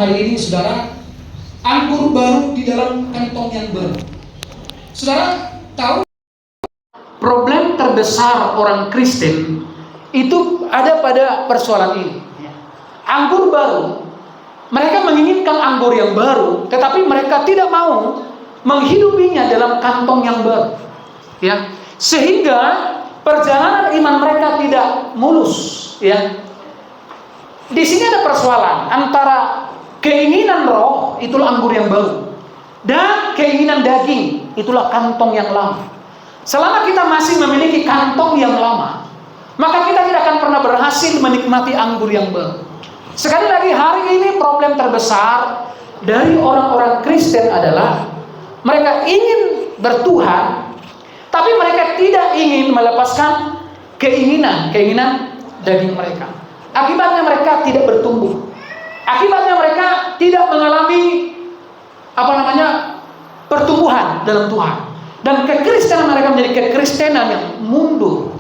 hari ini, saudara, anggur baru di dalam kantong yang baru. Saudara tahu, problem terbesar orang Kristen itu ada pada persoalan ini. Anggur baru, mereka menginginkan anggur yang baru, tetapi mereka tidak mau menghidupinya dalam kantong yang baru. Ya, sehingga perjalanan iman mereka tidak mulus. Ya, di sini ada persoalan antara keinginan roh, itulah anggur yang baru, dan keinginan daging, itulah kantong yang lama. Selama kita masih memiliki kantong yang lama, maka kita tidak akan pernah berhasil menikmati anggur yang baru. Sekali lagi, hari ini problem terbesar dari orang-orang Kristen adalah mereka ingin bertuhan, tapi mereka tidak ingin melepaskan keinginan daging mereka. Akibatnya mereka tidak bertumbuh. Akibatnya mereka tidak mengalami pertumbuhan dalam Tuhan. Dan kekristenan mereka menjadi kekristenan yang mundur.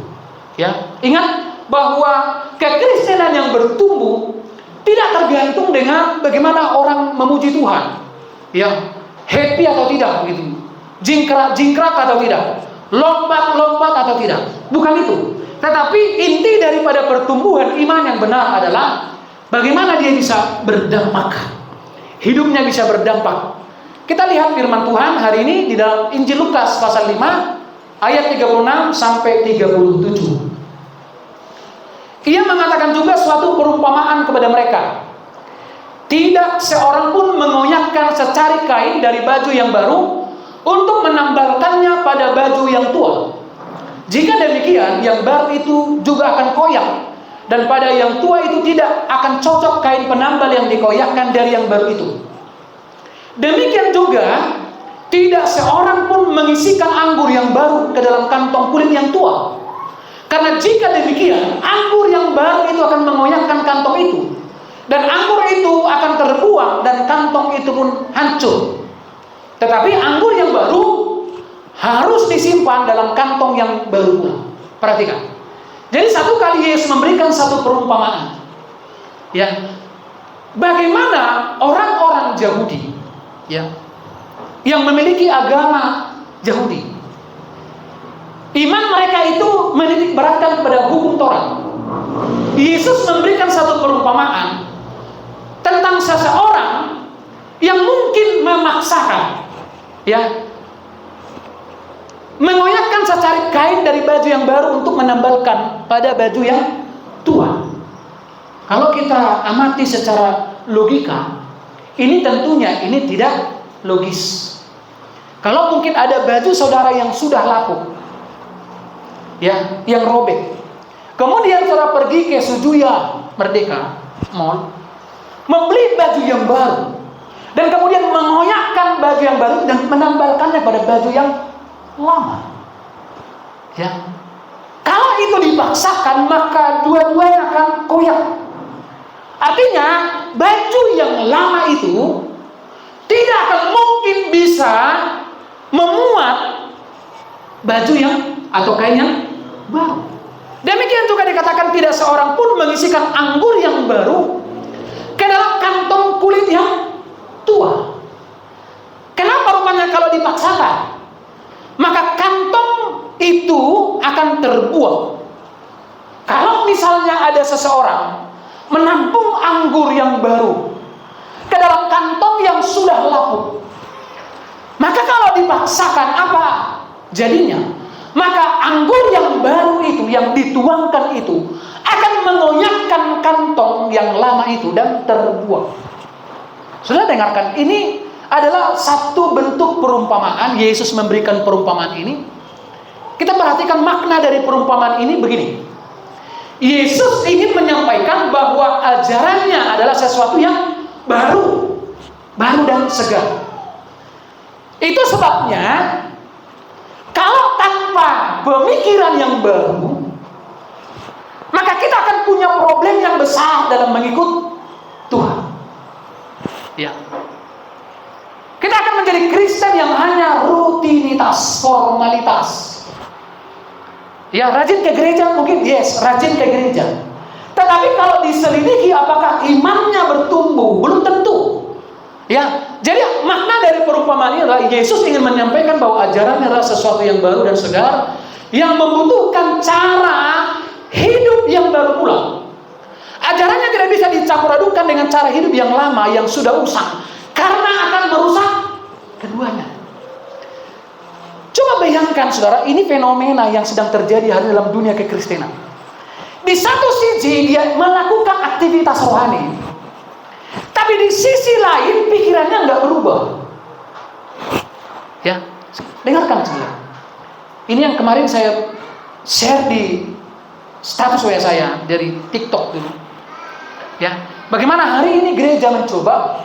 Ya, ingat bahwa kekristenan yang bertumbuh tidak tergantung dengan bagaimana orang memuji Tuhan. Ya, happy atau tidak gitu. Jingkrak atau tidak. Lompat atau tidak. Bukan itu. Tetapi inti daripada pertumbuhan iman yang benar adalah bagaimana dia bisa berdampak. Hidupnya bisa berdampak. Kita lihat firman Tuhan hari ini di dalam Injil Lukas pasal 5 ayat 36 sampai 37. Ia mengatakan juga suatu perumpamaan kepada mereka. Tidak seorang pun mengoyakkan secari kain dari baju yang baru untuk menambalkannya pada baju yang tua. Jika demikian, yang baru itu juga akan koyak, dan pada yang tua itu tidak akan cocok kain penambal yang dikoyakkan dari yang baru itu. Demikian juga, tidak seorang pun mengisikan anggur yang baru ke dalam kantong kulit yang tua. Karena jika demikian, anggur yang baru itu akan mengoyakkan kantong itu, dan anggur itu akan terbuang, dan kantong itu pun hancur. Tetapi anggur yang baru harus disimpan dalam kantong yang baru pula. Perhatikan. Jadi satu kali Yesus memberikan satu perumpamaan. Ya. Bagaimana orang-orang Yahudi, ya, yang memiliki agama Yahudi, iman mereka itu menitik beratkan kepada hukum Taurat. Yesus memberikan satu perumpamaan tentang seseorang yang mungkin memaksakan, ya, mengoyakkan secari kain dari baju yang baru untuk menambalkan pada baju yang tua. Kalau kita amati secara logika, ini tentunya ini tidak logis. Kalau mungkin ada baju saudara yang sudah lapuk, ya, yang robek, kemudian saudara pergi ke Sujuya Merdeka Mall, membeli baju yang baru, dan kemudian mengoyakkan baju yang baru dan menambalkannya pada baju yang lama. Ya. Kalau itu dipaksakan, maka dua-duanya akan koyak. Artinya, baju yang lama itu tidak akan mungkin bisa memuat baju yang atau kain yang baru. Demikian juga dikatakan tidak seorang pun mengisikan anggur yang baru ke dalam kantong kulit yang tua. Kenapa rupanya kalau dipaksakan? Maka kantong itu akan terbuang. Kalau misalnya ada seseorang menampung anggur yang baru ke dalam kantong yang sudah lapuk, maka kalau dipaksakan apa jadinya? Maka anggur yang baru itu, yang dituangkan itu, akan mengoyakkan kantong yang lama itu dan terbuang. Sudah dengarkan, ini adalah satu bentuk perumpamaan. Yesus memberikan perumpamaan ini. Kita perhatikan makna dari perumpamaan ini begini. Yesus ingin menyampaikan bahwa ajarannya adalah sesuatu yang baru dan segar. Itu sebabnya kalau tanpa pemikiran yang baru, maka kita akan punya problem yang besar dalam mengikut Tuhan. Ya. Kita akan menjadi Kristen yang hanya rutinitas, formalitas. Ya, rajin ke gereja mungkin, yes, rajin ke gereja. Tetapi kalau diselidiki apakah imannya bertumbuh, belum tentu. Ya, jadi makna dari perumpamaan ini adalah Yesus ingin menyampaikan bahwa ajarannya adalah sesuatu yang baru dan segar, yang membutuhkan cara hidup yang baru pula. Ajarannya tidak bisa dicampur adukan dengan cara hidup yang lama yang sudah usang, karena akan merusak keduanya. Coba bayangkan saudara, ini fenomena yang sedang terjadi hari dalam dunia kekristenan. Di satu sisi dia melakukan aktivitas rohani, tapi di sisi lain pikirannya nggak berubah. Ya, dengarkan saudara. Ini yang kemarin saya share di status WA saya dari TikTok dulu. Ya, bagaimana hari ini gereja mencoba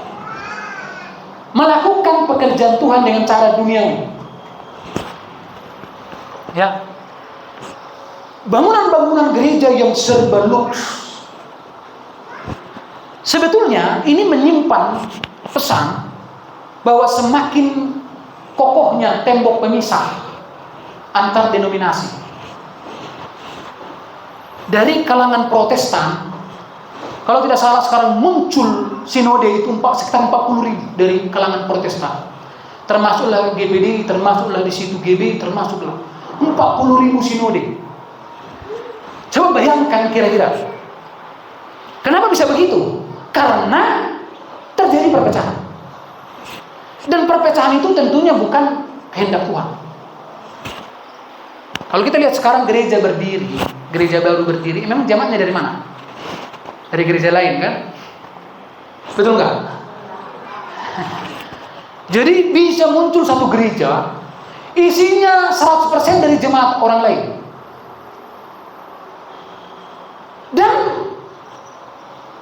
melakukan pekerjaan Tuhan dengan cara duniawi. Ya, bangunan-bangunan gereja yang serba lux. Sebetulnya ini menyimpan pesan bahwa semakin kokohnya tembok pemisah antar denominasi. Dari kalangan Protestan, kalau tidak salah sekarang muncul sinode itu sekitar 40.000 dari kalangan Protestan. Termasuklah GPD, termasuklah di situ GB, termasuklah 40.000 sinode. Coba bayangkan kira-kira. Kenapa bisa begitu? Karena terjadi perpecahan. Dan perpecahan itu tentunya bukan kehendak Tuhan. Kalau kita lihat sekarang gereja berdiri, gereja baru berdiri, memang jamaahnya dari mana? Dari gereja lain kan? Betul nggak? Jadi bisa muncul satu gereja isinya 100% dari jemaat orang lain. Dan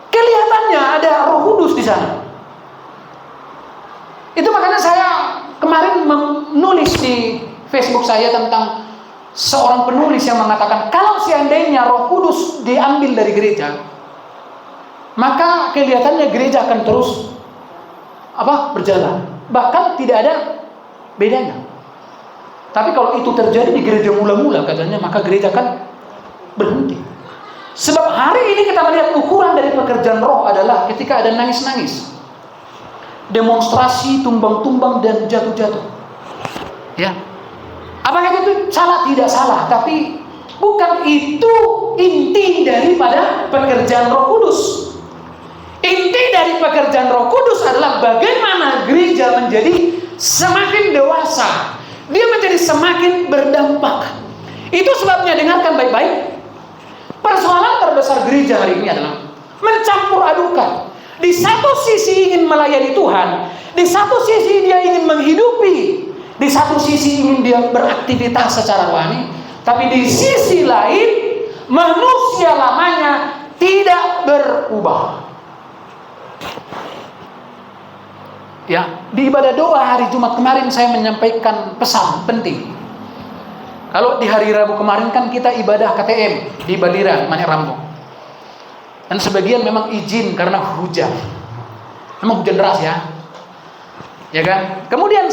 kelihatannya ada Roh Kudus di sana. Itu makanya saya kemarin menulis di Facebook saya tentang seorang penulis yang mengatakan kalau seandainya Roh Kudus diambil dari gereja, maka kelihatannya gereja akan terus berjalan, bahkan tidak ada bedanya. Tapi kalau itu terjadi di gereja mula-mula katanya, maka gereja akan berhenti. Sebab hari ini kita melihat ukuran dari pekerjaan roh adalah ketika ada nangis-nangis, demonstrasi, tumbang-tumbang dan jatuh-jatuh. Ya, apakah itu salah? Tidak salah, tapi bukan itu inti daripada pekerjaan Roh Kudus. Inti dari pekerjaan Roh Kudus adalah bagaimana gereja menjadi semakin dewasa, dia menjadi semakin berdampak. Itu sebabnya dengarkan baik-baik. Persoalan terbesar gereja hari ini adalah mencampur adukan. Di satu sisi ingin melayani Tuhan, di satu sisi dia ingin menghidupi, di satu sisi ingin dia beraktivitas secara rohani, tapi di sisi lain manusia lamanya tidak berubah. Ya, di ibadah doa hari Jumat kemarin saya menyampaikan pesan penting. Kalau di hari Rabu kemarin kan kita ibadah KTM di Balira, Manik Rambung. Dan sebagian memang izin karena hujan. Memang hujan deras ya. Ya kan? Kemudian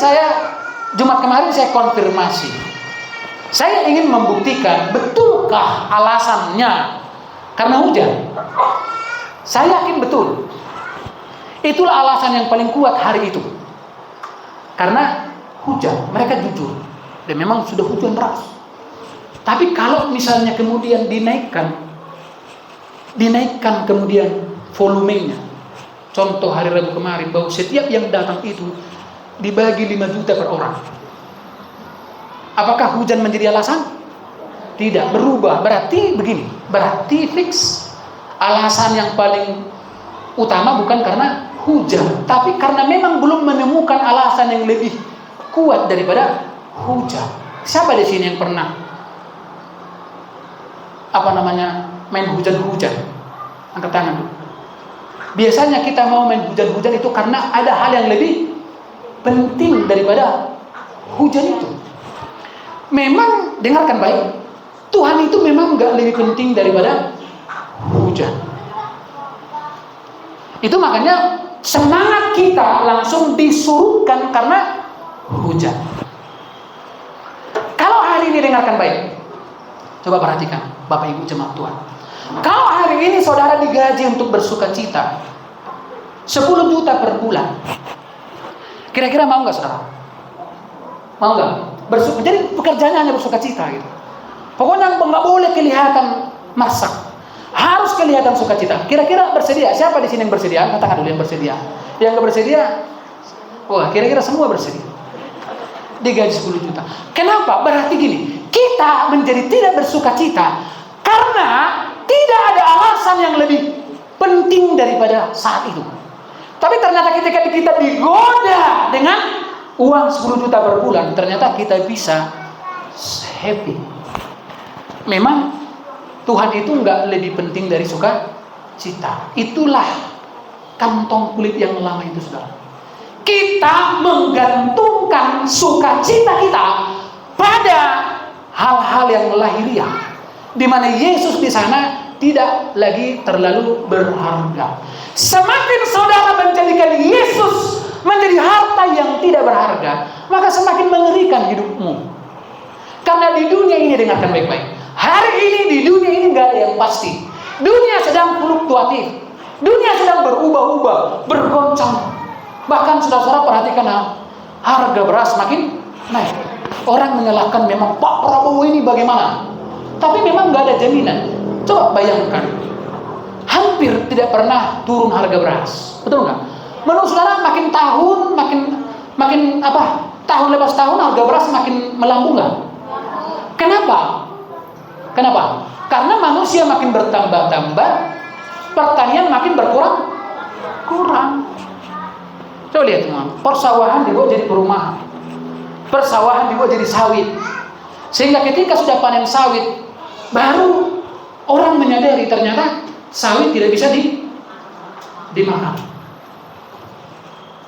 Jumat kemarin saya konfirmasi. Saya ingin membuktikan betulkah alasannya karena hujan. Saya yakin betul. Itulah alasan yang paling kuat hari itu. Karena hujan, mereka jujur. Dan memang sudah hujan deras. Tapi kalau misalnya kemudian dinaikkan kemudian volumenya. Contoh hari Rabu kemarin bahwa setiap yang datang itu dibagi 5 juta per orang. Apakah hujan menjadi alasan? Tidak, berubah. Berarti begini, berarti fix. Alasan yang paling utama bukan karena hujan, tapi karena memang belum menemukan alasan yang lebih kuat daripada hujan. Siapa di sini yang pernah main hujan-hujan? Angkat tangan dulu. Biasanya kita mau main hujan-hujan itu karena ada hal yang lebih penting daripada hujan itu. Memang dengarkan baik, Tuhan itu memang nggak lebih penting daripada hujan. Itu makanya semangat kita langsung disuruhkan karena hujan. Kalau hari ini dengarkan baik, coba perhatikan Bapak Ibu jemaat Tuhan. Kalau hari ini saudara digaji untuk bersuka cita 10 juta per bulan, Kira-kira mau nggak saudara? Mau nggak? Jadi pekerjaannya hanya bersuka cita gitu. Pokoknya nggak boleh kelihatan masak, harus kelihatan sukacita. Kira-kira bersedia? Siapa di sini yang bersedia? Katakan dulu yang bersedia. Yang nggak bersedia, wah kira-kira semua bersedia. Digaji 10 juta. Kenapa? Berarti gini, kita menjadi tidak bersukacita karena tidak ada alasan yang lebih penting daripada saat itu. Tapi ternyata ketika kita digoda dengan uang 10 juta per bulan, ternyata kita bisa happy. Memang Tuhan itu nggak lebih penting dari sukacita. Itulah kantong kulit yang lama itu, saudara. Kita menggantungkan sukacita kita pada hal-hal yang lahiriah, di mana Yesus di sana tidak lagi terlalu berharga. Semakin saudara menjadikan Yesus menjadi harta yang tidak berharga, maka semakin mengerikan hidupmu. Karena di dunia ini, dengarkan baik-baik, hari ini di dunia ini nggak ada yang pasti. Dunia sedang fluktuatif, dunia sedang berubah-ubah, bergoncang. Bahkan saudara-saudara perhatikan, harga beras makin naik. Orang menyalahkan memang Pak Prabowo ini bagaimana, tapi memang nggak ada jaminan. Coba bayangkan, hampir tidak pernah turun harga beras, betul nggak? Menurut saudara makin tahun tahun lepas tahun harga beras makin melambung nggak? Kenapa? Karena manusia makin bertambah-tambah, pertanian makin berkurang. Coba lihat teman, persawahan dibuat jadi perumahan, persawahan dibuat jadi sawit, sehingga ketika sudah panen sawit, baru orang menyadari ternyata sawit tidak bisa dimakan.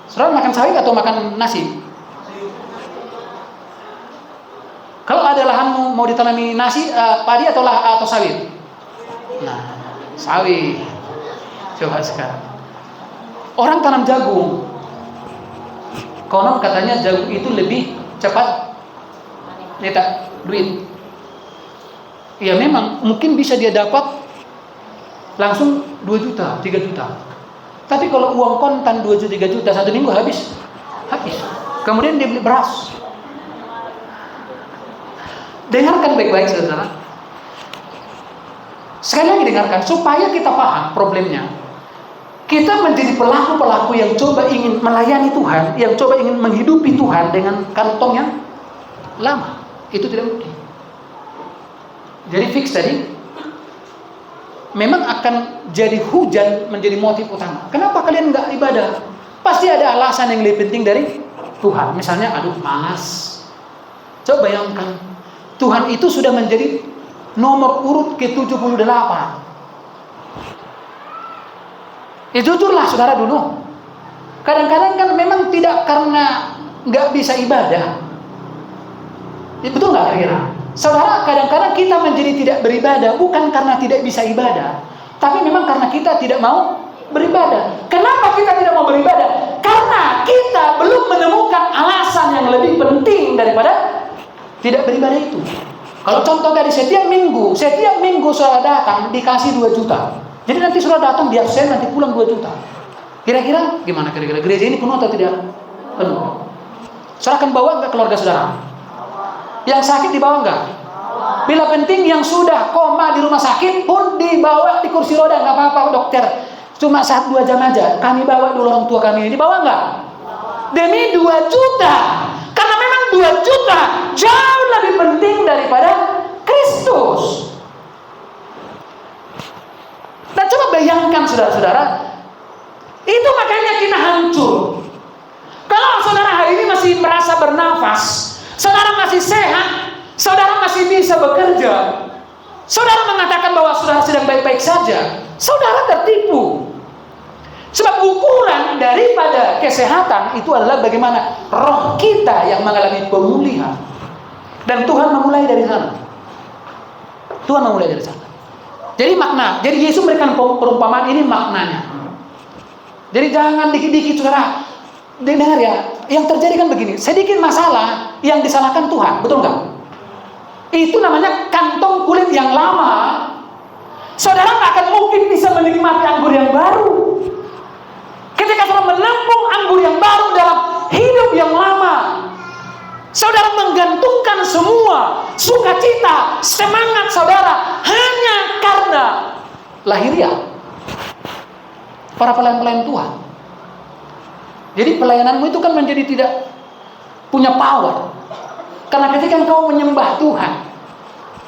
Saudara makan sawit atau makan nasi? Kalau ada lahanmu mau ditanami nasi, padi atau sawit? Nah, sawit. Coba sekarang. Orang tanam jagung. Konon katanya jagung itu lebih cepat nyetak duit. Ya memang mungkin bisa dia dapat langsung 2 juta, 3 juta. Tapi kalau uang kontan 2 juta, 3 juta satu minggu habis. Kemudian dia beli beras. Dengarkan baik-baik saudara. Sekali lagi dengarkan supaya kita paham problemnya. Kita menjadi pelaku-pelaku yang coba ingin melayani Tuhan, yang coba ingin menghidupi Tuhan dengan kantong yang lama. Itu tidak mungkin. Jadi fix tadi, memang akan jadi hujan menjadi motif utama. Kenapa kalian nggak ibadah? Pasti ada alasan yang lebih penting dari Tuhan. Misalnya, aduh malas. Coba bayangkan, Tuhan itu sudah menjadi nomor urut ke-78. Jujurlah saudara dulu. Kadang-kadang kan memang tidak karena nggak bisa ibadah. Betul nggak kira-kira? Saudara, kadang-kadang kita menjadi tidak beribadah bukan karena tidak bisa ibadah, tapi memang karena kita tidak mau beribadah. Kenapa kita tidak mau beribadah? Karena kita belum menemukan alasan yang lebih penting daripada tidak beribadah itu. Kalau contoh dari setiap minggu saudara datang dikasih 2 juta. Jadi nanti saudara datang di absen, nanti pulang 2 juta. Kira-kira gimana kira-kira? Gereja ini penuh atau tidak penuh? Saudara akan bawa nggak keluarga saudara? Yang sakit dibawa nggak? Bila penting yang sudah koma di rumah sakit pun dibawa di kursi roda, nggak apa-apa dokter. Cuma 1-2 jam aja. Kami bawa dulu orang tua kami. Dibawa nggak? Demi 2 juta. Karena memang 2 juta jauh lebih penting daripada Kristus. Nah coba bayangkan saudara-saudara, itu makanya kita hancur. Kalau saudara hari ini masih merasa bernafas, saudara masih sehat, saudara masih bisa bekerja, saudara mengatakan bahwa saudara sedang baik-baik saja, saudara tertipu. Sebab ukuran daripada kesehatan itu adalah bagaimana roh kita yang mengalami pemulihan. Dan Tuhan memulai dari sana. Jadi Yesus memberikan perumpamaan ini maknanya. Jadi jangan dikit-dikit saudara. Dengar ya, yang terjadi kan begini, sedikit masalah yang disalahkan Tuhan, betul nggak? Itu namanya kantong kulit yang lama. Saudara nggak akan mungkin bisa menikmati anggur yang baru. Ketika saudara menampung anggur yang baru dalam hidup Saudara menggantungkan semua sukacita, semangat saudara hanya karena lahiriah para pelayan-pelayan Tuhan. Jadi pelayananmu itu kan menjadi tidak punya power. Karena ketika engkau menyembah Tuhan,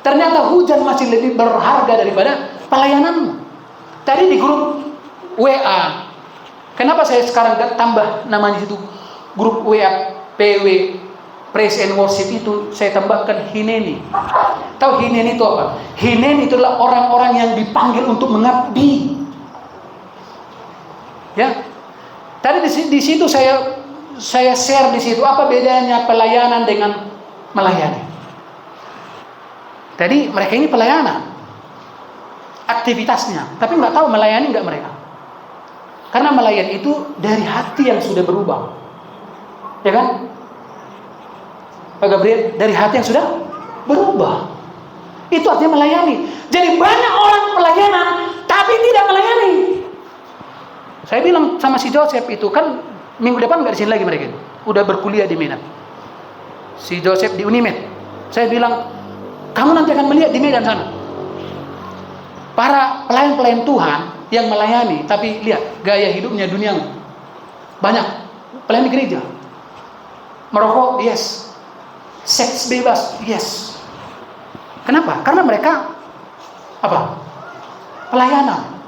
ternyata hujan masih lebih berharga daripada pelayananmu. Tadi di grup WA, kenapa saya sekarang tambah namanya itu grup WA PW Praise and Worship itu saya tambahkan Hineni. Tahu Hineni itu apa? Hineni itu adalah orang-orang yang dipanggil untuk mengabdi. Ya. Tadi di situ saya share di situ apa bedanya pelayanan dengan melayani. Tadi mereka ini pelayanan aktivitasnya, tapi nggak tahu melayani nggak mereka. Karena melayani itu dari hati yang sudah berubah, ya kan? Pak Gabriel, dari hati yang sudah berubah. Itu artinya melayani. Jadi banyak orang pelayanan tapi tidak melayani. Saya bilang sama si Joseph itu kan minggu depan nggak di sini lagi mereka. Udah berkuliah di Medan. Si Joseph di Unimed. Saya bilang, kamu nanti akan melihat di Medan sana. Para pelayan-pelayan Tuhan yang melayani, tapi lihat gaya hidupnya dunia. Banyak pelayan di gereja. Merokok, yes. Seks bebas, yes. Kenapa? Karena mereka apa? Pelayanan,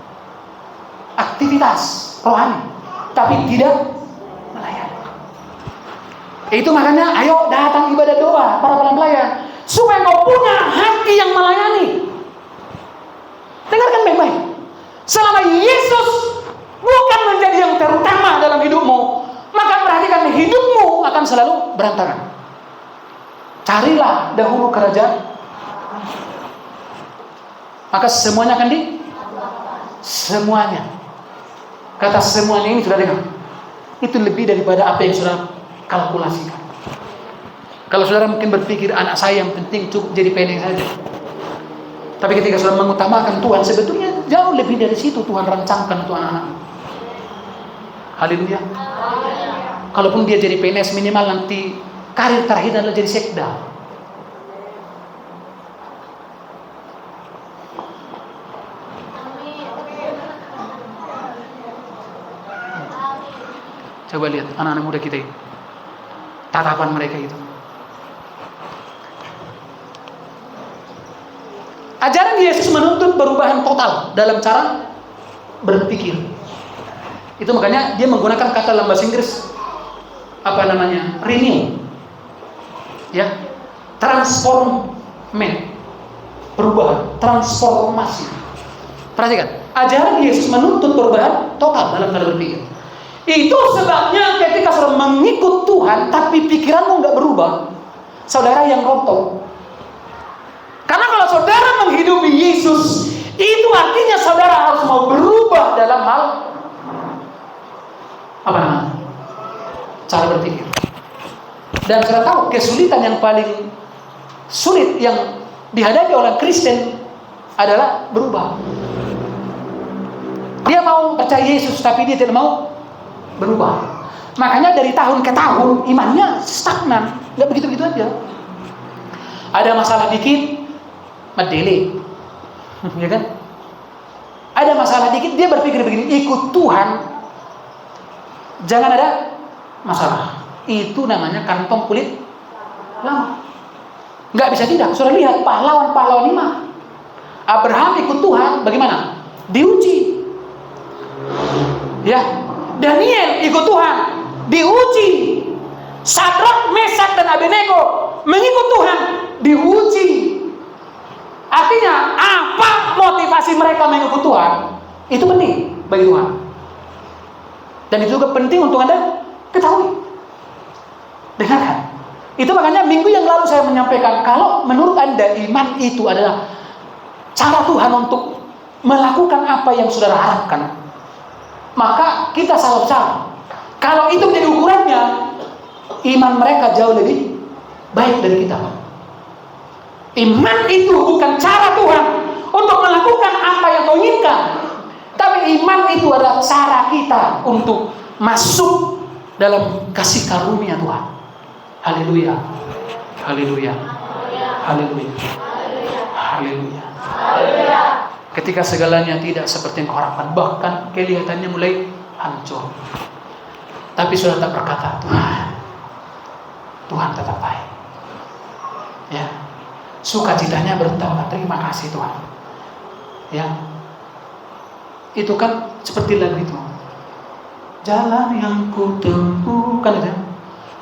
aktivitas rohani, tapi tidak melayani. Itu makanya, ayo datang ibadah doa para pelayan, supaya kau punya hati yang melayani. Dengarkan baik-baik. Selama Yesus bukan menjadi yang terutama dalam hidupmu, maka perhatikan hidupmu akan selalu berantakan. Carilah dahulu kerajaan, maka semuanya akan semuanya. Kata semuanya ini sudah dengar. Itu lebih daripada apa yang sudah kalkulasikan. Kalau saudara mungkin berpikir anak saya yang penting cukup jadi PNS saja. Tapi ketika saudara mengutamakan Tuhan, sebetulnya jauh lebih dari situ Tuhan rancangkan untuk anak-anak. Haleluya. Kalaupun dia jadi PNS, minimal nanti karir terakhir adalah jadi sekda. Coba lihat anak-anak muda kita ini, tatapan mereka itu. Ajaran Yesus menuntut perubahan total dalam cara berpikir. Itu makanya dia menggunakan kata dalam bahasa Inggris renew, ya, transformation, perubahan, transformasi. Perhatikan, ajaran Yesus menuntut perubahan total dalam cara berpikir. Itu sebabnya ketika saudara mengikut Tuhan tapi pikiranmu nggak berubah, saudara yang rontok. Karena kalau saudara menghidupi Yesus, itu artinya saudara harus mau berubah dalam hal cara berpikir. Dan saudara tahu kesulitan yang paling sulit yang dihadapi oleh Kristen adalah berubah. Dia mau percaya Yesus tapi dia tidak mau berubah. Makanya dari tahun ke tahun imannya stagnan, nggak begitu-begitu aja. Ada masalah dikit, medele, ya kan? Ada masalah dikit dia berpikir begini, ikut Tuhan, jangan ada masalah. Itu namanya kantong kulit lama. Nggak bisa tidak. Sudah lihat pahlawan-pahlawan iman. Abraham ikut Tuhan, bagaimana? Diuji. Ya, Daniel ikut Tuhan, diuji. Sadrak, Mesak, dan Abednego mengikut Tuhan, diuji. Artinya apa motivasi mereka mengikut Tuhan? Itu penting bagi Tuhan. Dan itu juga penting untuk Anda ketahui. Dengarkan. Itu makanya minggu yang lalu saya menyampaikan, kalau menurut Anda iman itu adalah cara Tuhan untuk melakukan apa yang saudara harapkan, maka kita salah besar. Kalau itu menjadi ukurannya, iman mereka jauh lebih baik dari kita. Iman itu bukan cara Tuhan untuk melakukan apa yang kau inginkan, tapi iman itu adalah cara kita untuk masuk dalam kasih karunia Tuhan. Haleluya. Haleluya. Haleluya. Haleluya. Ketika segalanya tidak seperti yang kau harapkan, bahkan kelihatannya mulai hancur, tapi sudah tak berkata, Tuhan tetap baik. Ya, sukacitanya bertambah. Terima kasih Tuhan. Ya, itu kan seperti lagu itu. Jalan yang ku tempuh, kan itu,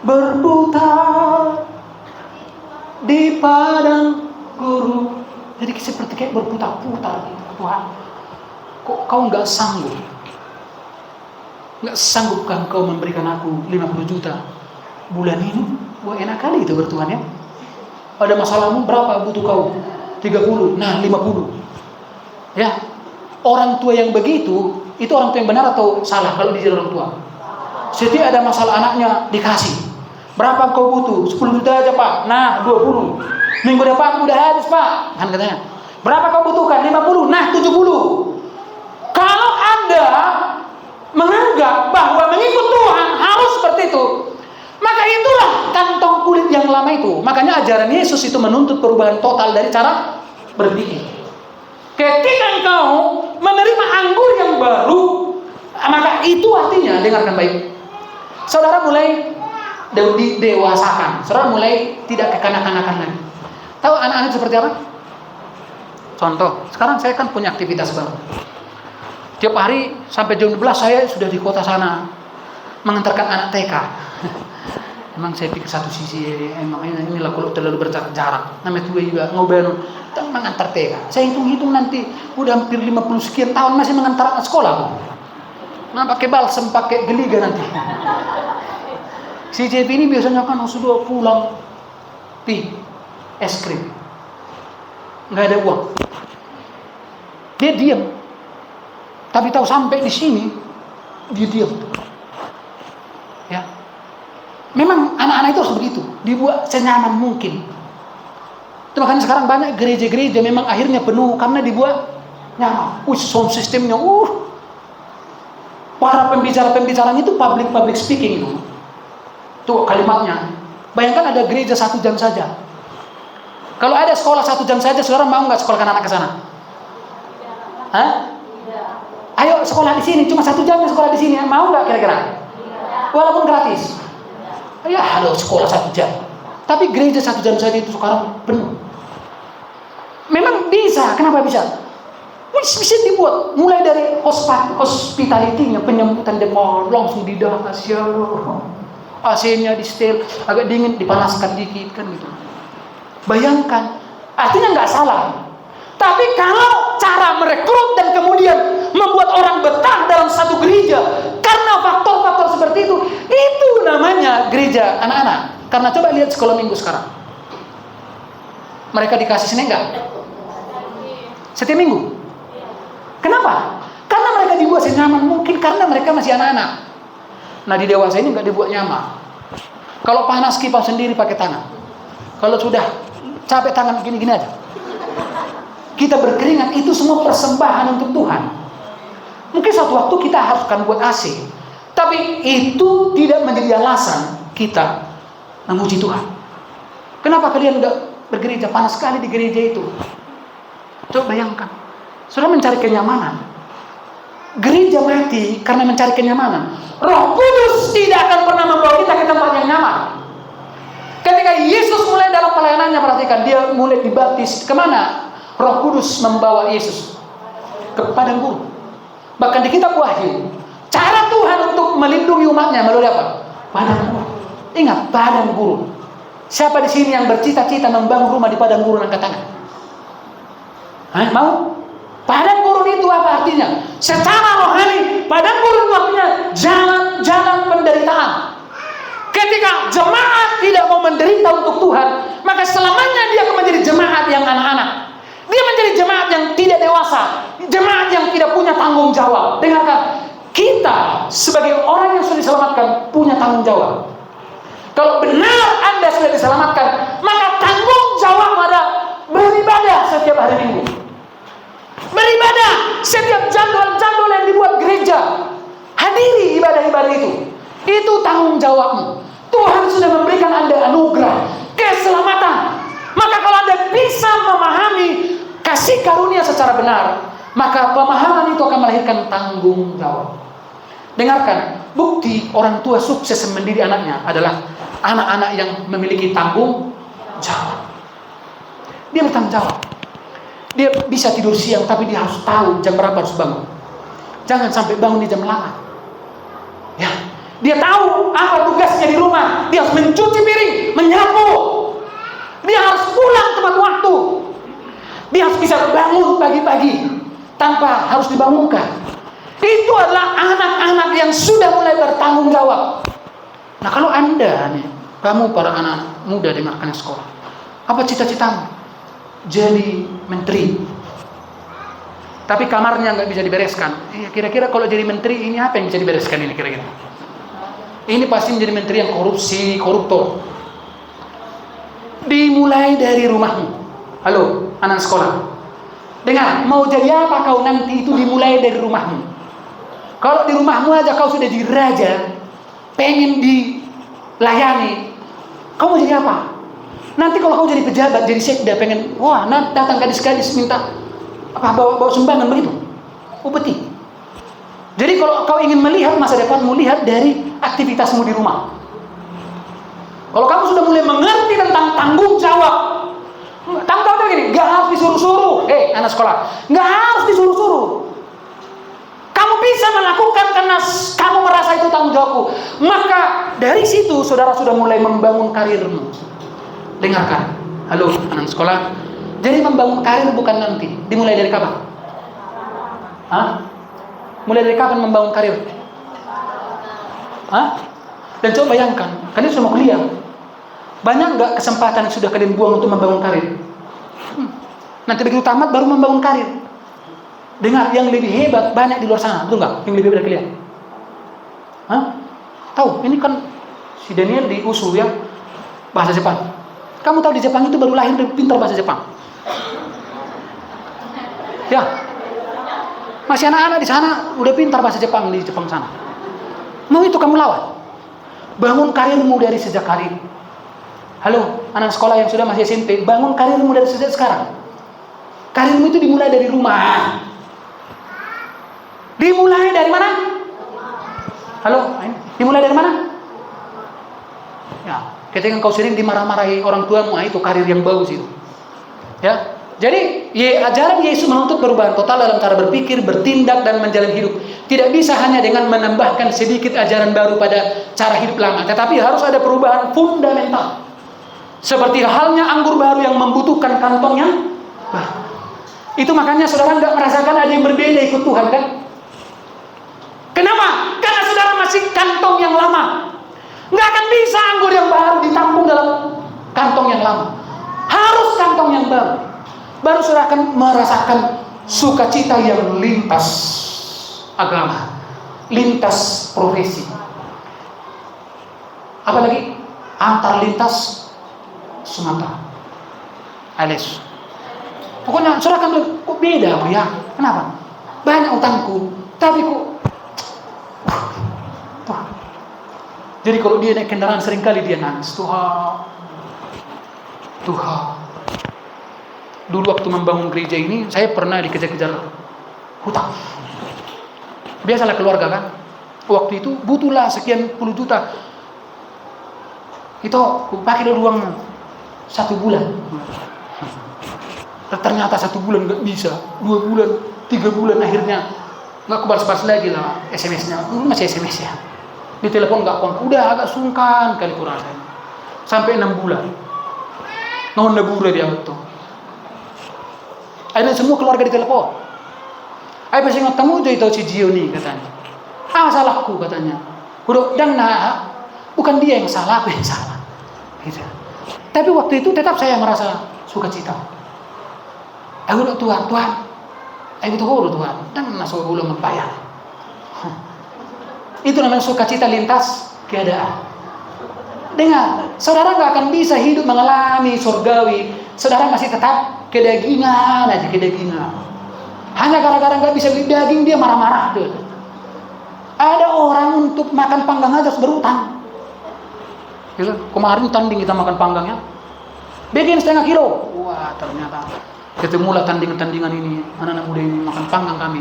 berputar di padang gurun. Jadi seperti kayak berputar-putar gitu. Tuhan, kok kau nggak sanggup? Nggak sanggupkah kau memberikan aku 50 juta bulan ini? Wah, enak kali itu bertuhan ya. Ada masalahmu berapa butuh kau? 30, nah 50. Ya, orang tua yang begitu, itu orang tua yang benar atau salah kalau dijadi orang tua? Setiap ada masalah anaknya dikasih. Berapa kau butuh? 10 juta aja Pak. Nah 20. Minggu depan udah habis Pak. Kan katanya. Berapa kau butuhkan? 50. Nah 70. Kalau Anda menganggap bahwa mengikut Tuhan harus seperti itu, maka itulah kantong kulit yang lama itu. Makanya ajaran Yesus itu menuntut perubahan total dari cara berpikir. Ketika engkau menerima anggur yang baru, maka itu artinya, dengarkan baik, saudara mulai didewasakan, saudara mulai tidak kekanak-kanakan lagi. Tahu anak-anak seperti apa? Contoh, sekarang saya kan punya aktivitas baru. Tiap hari sampai jam 12 saya sudah di kota sana mengantarkan anak TK. Emang saya pikir satu sisi emang inilah kalau terlalu berjarak. Namanya tua juga ngobrol mengantar TK. Saya hitung-hitung nanti udah hampir 50 sekian tahun masih mengantar anak sekolah kok. Nah pakai balsem, pakai geliga nanti. Si JP ini biasanya kan sudah pulang es krim, nggak ada uang, dia diam. Tapi tahu sampai di sini dia diam. Ya, memang anak-anak itu harus begitu, dibuat senyaman mungkin. Itu makanya sekarang banyak gereja-gereja memang akhirnya penuh karena dibuat nyaman. Sound sistemnya, para pembicara-pembicaranya itu public speaking itu. Tuh kalimatnya. Bayangkan ada gereja 1 jam saja. Kalau ada sekolah 1 jam saja, saudara mau nggak sekolahkan anak ke sana? Hah? Ayo sekolah di sini, cuma 1 jam sekolah di sini, mau nggak kira-kira? Walaupun gratis. Ya, halo sekolah 1 jam. Tapi gereja 1 jam saja itu sekarang penuh. Memang bisa, kenapa bisa? Bisa dibuat, mulai dari hospitality-nya, penyambutan demam, langsung didapat, ya Allah. AC-nya di setel, agak dingin, dipanaskan dikit kan gitu. Bayangkan, artinya nggak salah. Tapi kalau cara merekrut dan kemudian membuat orang betah dalam satu gereja karena faktor-faktor seperti itu namanya gereja anak-anak. Karena coba lihat sekolah minggu sekarang. Mereka dikasih Senin nggak? Setiap minggu. Kenapa? Karena mereka dibuat senyaman mungkin karena mereka masih anak-anak. Nah di dewasa ini nggak dibuat nyaman. Kalau panas kipas sendiri pakai tangan. Kalau sudah capek tangan gini-gini aja. Kita berkeringat, itu semua persembahan untuk Tuhan. Mungkin suatu waktu kita haruskan buat AC. Tapi itu tidak menjadi alasan kita memuji Tuhan. Kenapa kalian nggak bergereja? Panas sekali di gereja itu. Coba bayangkan. Sudah mencari kenyamanan. Gereja mati karena mencari kenyamanan. Roh Kudus tidak akan pernah membawa kita ke tempat yang nyaman. Ketika Yesus mulai dalam pelayanannya, perhatikan, dia mulai dibaptis. Kemana Roh Kudus membawa Yesus? Ke padang gurun. Bahkan di kitab Wahyu, cara Tuhan untuk melindungi umatnya melalui apa? Padang gurun. Ingat, padang gurun. Siapa di sini yang bercita-cita membangun rumah di padang gurun, angkat tangan? Hah, mau? Padang gurun itu apa artinya? Secara rohani, padang gurun itu artinya jalan-jalan penderitaan. Ketika jemaat tidak mau menderita untuk Tuhan, maka selamanya dia akan menjadi jemaat yang anak-anak. Dia menjadi jemaat yang tidak dewasa, jemaat yang tidak punya tanggung jawab. Dengarkan, kita sebagai orang yang sudah diselamatkan punya tanggung jawab. Kalau benar Anda sudah diselamatkan, maka tanggung jawab ada beribadah setiap hari Minggu. Beribadah setiap jadwal-jadwal yang dibuat gereja. Hadiri ibadah-ibadah itu. Itu tanggung jawabmu. Tuhan sudah memberikan Anda anugerah, keselamatan. Maka kalau Anda bisa memahami kasih karunia secara benar, maka pemahaman itu akan melahirkan tanggung jawab. Dengarkan, bukti orang tua sukses mendidik anaknya adalah anak-anak yang memiliki tanggung jawab. Dia bertanggung jawab. Dia bisa tidur siang, tapi dia harus tahu jam berapa harus bangun. Jangan sampai bangun di jam lambat. Ya, dia tahu apa tugasnya di rumah. Dia harus mencuci piring, menyapu. Dia harus pulang tepat waktu. Dia harus bisa bangun pagi-pagi tanpa harus dibangunkan. Itu adalah anak-anak yang sudah mulai bertanggung jawab. Nah, kalau Anda nih, kamu para anak muda dengarkan yang sekolah, apa cita-citamu? Jadi menteri, tapi kamarnya nggak bisa dibereskan. Kira-kira kalau jadi menteri ini apa yang bisa dibereskan ini kira-kira? Ini pasti menjadi menteri yang korupsi, koruptor. Dimulai dari rumahmu. Halo, anak sekolah. Dengar, mau jadi apa kau nanti itu dimulai dari rumahmu. Kalau di rumahmu aja kau sudah jadi raja, pengen dilayani, kau mau jadi apa? Nanti kalau kau jadi pejabat, jadi sekda, pengen, wah, datang gadis-gadis minta bawa sumbangan begitu. Upeti. Jadi kalau kau ingin melihat masa depanmu, lihat dari aktivitasmu di rumah. Kalau kamu sudah mulai mengerti tentang tanggung jawab, tanggung jawab begini, nggak harus disuruh-suruh. Anak sekolah, nggak harus disuruh-suruh. Kamu bisa melakukan karena kamu merasa itu tanggung jawabku. Maka dari situ saudara sudah mulai membangun karirmu. Dengarkan, halo anak sekolah. Jadi membangun karir bukan nanti, dimulai dari kapan? Mulai dari kapan membangun karir? Dan coba bayangkan, kalian sudah mau kuliah. Banyak nggak kesempatan yang sudah kalian buang untuk membangun karir? Nanti begitu tamat baru membangun karir. Dengar, yang lebih hebat banyak di luar sana, betul nggak? Yang lebih hebat dari kalian? Tahu? Ini kan si Daniel di USU ya, bahasa Jepang. Kamu tahu di Jepang itu baru lahir dan pintar bahasa Jepang. Ya, masih anak-anak di sana udah pintar bahasa Jepang di Jepang sana. Mau itu kamu lawan. Bangun karirmu dari sejak hari ini. Halo, anak sekolah yang sudah masih SMP, bangun karirmu dari sejak sekarang. Karirmu itu dimulai dari rumah. Dimulai dari mana? Halo, dimulai dari mana? Ya, ketika kau sering dimarah-marahi orang tuamu, itu karir yang bagus itu. Ya, jadi ajaran Yesus menuntut perubahan total dalam cara berpikir, bertindak, dan menjalani hidup. Tidak bisa hanya dengan menambahkan sedikit ajaran baru pada cara hidup lama, tetapi harus ada perubahan fundamental. Seperti halnya anggur baru yang membutuhkan kantong yang baru. Itu makanya saudara nggak merasakan ada yang berbeda ikut Tuhan kan? Kenapa? Karena saudara masih kantong yang lama. Nggak akan bisa anggur yang baru ditampung dalam kantong yang lama. Harus kantong yang baru. Baru saudara akan merasakan sukacita yang lintas agama, lintas profesi. Apalagi antar lintas Sumatera, alias. Pokoknya saudara akan bilang, kok beda ya? Kenapa? Banyak utangku, tapi kok Tuhan. Jadi kalau dia naik kendaraan seringkali dia nangis. Tuhan. Dulu waktu membangun gereja ini, saya pernah dikejar-kejar hutang. Biasalah keluarga kan. Waktu itu butuhlah sekian puluh juta. Itu aku pakai uang 1 bulan. Ternyata 1 bulan nggak bisa, 2 bulan, 3 bulan akhirnya nggak kebalas-balas lagi lah SMS-nya. Masih SMS ya. Di telepon nggak kontak. Udah agak sungkan kali kurang. Sampai 6 bulan. Nahon nabura dia itu. Ada semua keluarga di telepon. Ay pasti ngatamu itu si Gio nih katanya. Salahku katanya. Udah dan bukan dia yang salah, aku yang salah. Gitu. Tapi waktu itu tetap saya merasa sukacita. Aku udah Tuhan, aku tahu Tuhan. Dan masuk belum membayar. Itu namanya sukacita lintas keadaan. Dengar, saudara nggak akan bisa hidup mengalami surgawi. Saudara masih tetap kedagingan aja, kedagingan. Hanya gara-gara nggak bisa beli daging dia marah-marah tuh. Ada orang untuk makan panggang aja harus berutang. Ya, kemarin tanding kita makan panggangnya, bikin 1,5 kilo. Wah, ternyata ketemulah tandingan ini, anak-anak muda ini makan panggang kami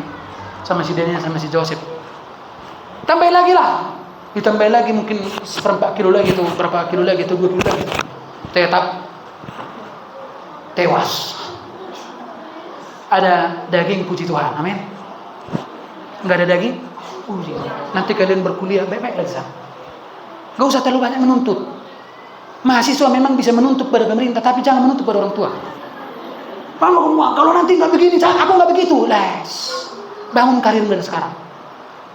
sama si Daniel sama si Joseph. Tambah lagi lah, ditambah lagi mungkin 1/4 kilo lagi tuh, berapa kilo lagi tuh, 2 kilo lagi. Tetap tewas. Ada daging, puji Tuhan, amin. Enggak ada daging, puji. Nanti kalian berkuliah baik-baik aja. Gak usah terlalu banyak menuntut. Mahasiswa memang bisa menuntut pada pemerintah, tapi jangan menuntut pada orang tua. Kalau nanti nggak begini, aku nggak begitu. Les, bangun karir dari sekarang.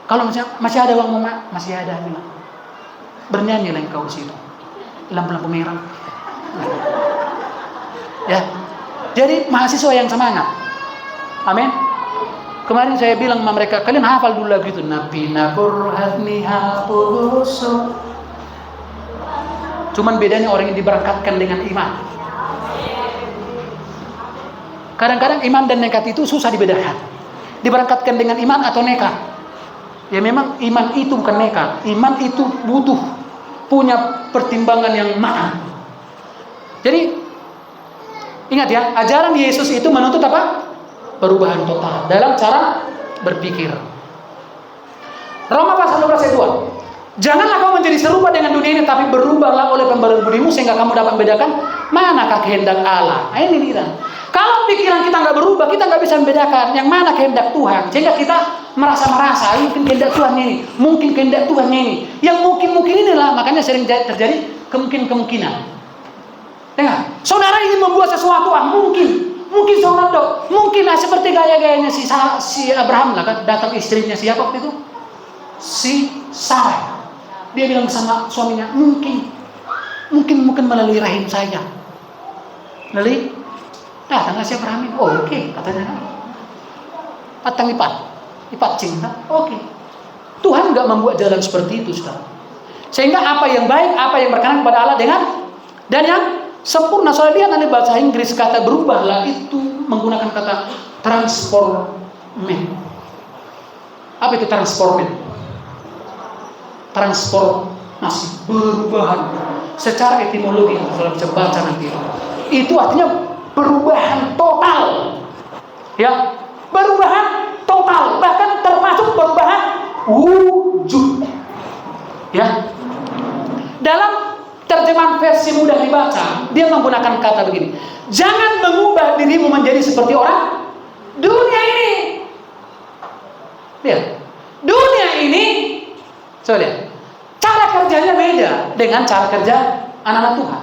Kalau masih ada uang mama, masih ada bilang. Bernyanyi lah engkau di situ. Lampu-lampu merah. Ya. Jadi mahasiswa yang semangat. Amin. Kemarin saya bilang sama mereka, kalian hafal dulu lagu itu. Napina burhatni hapuso. Cuman bedanya orang yang diberangkatkan dengan iman. Kadang-kadang iman dan nekat itu susah dibedakan. Diberangkatkan dengan iman atau nekat. Ya memang iman itu bukan nekat. Iman itu butuh punya pertimbangan yang matang. Jadi ingat ya, ajaran Yesus itu menuntut apa? Perubahan total dalam cara berpikir. Roma pasal 12 ayat 2. Janganlah kamu menjadi serupa dengan dunia ini, tapi berubahlah oleh pembaruan budimu sehingga kamu dapat membedakan manakah kehendak Allah. Nah, ini kita. Kalau pikiran kita nggak berubah, kita nggak bisa membedakan yang mana kehendak Tuhan. Sehingga kita merasa mungkin kehendak Tuhan ini, mungkin kehendak Tuhan ini, yang mungkin inilah makanya sering terjadi kemungkinan. Dengar, saudara ingin membuat sesuatu, mungkin saudara mungkin seperti gaya-gayanya si Abraham lah kan, datang istrinya siapa waktu itu? Si Sarah. Dia bilang sama suaminya, mungkin melalui rahim saya. Melalui datanglah si Abraham. Oh, oke, katanya. Patang lipat cinta. Oke. Tuhan enggak membuat jalan seperti itu, Saudara. Sehingga apa yang baik, apa yang berkenan kepada Allah dan yang sempurna. Soalnya lihat nanti bahasa Inggris kata berubahlah itu menggunakan kata transformation. Apa itu transformation? Transformasi, perubahan. Secara etimologi, kalau bisa baca nanti. Itu artinya perubahan total. Ya, perubahan total, bahkan termasuk perubahan wujud. Ya. Dalam terjemahan versi mudah dibaca, dia menggunakan kata begini. Jangan mengubah dirimu menjadi seperti orang dunia ini. Lihat. Dunia ini, coba lihat. Cara kerjanya beda dengan cara kerja anak-anak Tuhan.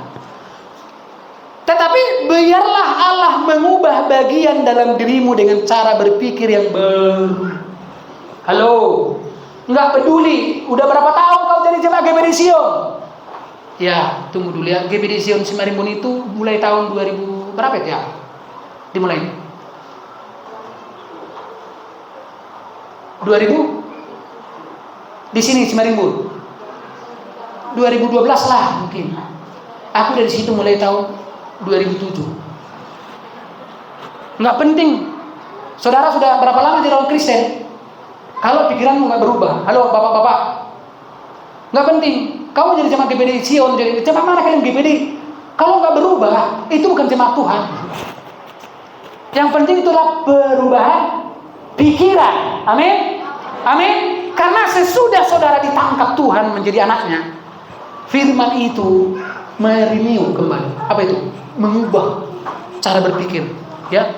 Tetapi biarlah Allah mengubah bagian dalam dirimu dengan cara berpikir yang baru. Halo, nggak peduli. Udah berapa tahun kau jadi jemaat GBD Sion? Ya, tunggu dulu ya. GBD Sion Simarimbun itu mulai tahun 2000 berapa ya? Dimulai 2000 di sini Simarimbun 2012 lah mungkin. Aku dari situ mulai tahun 2007. Nggak penting. Saudara sudah berapa lama jadi orang Kristen? Kalau pikiranmu nggak berubah, halo bapak-bapak, nggak penting. Kamu jadi jemaat GBD Sion, jadi jemaat mana kalian GBD? Kalau nggak berubah, itu bukan jemaat Tuhan. Yang penting itulah perubahan pikiran. Amin. Amin. Karena sesudah saudara ditangkap Tuhan menjadi anaknya, firman itu merenew kembali. Apa itu? Mengubah cara berpikir. Ya.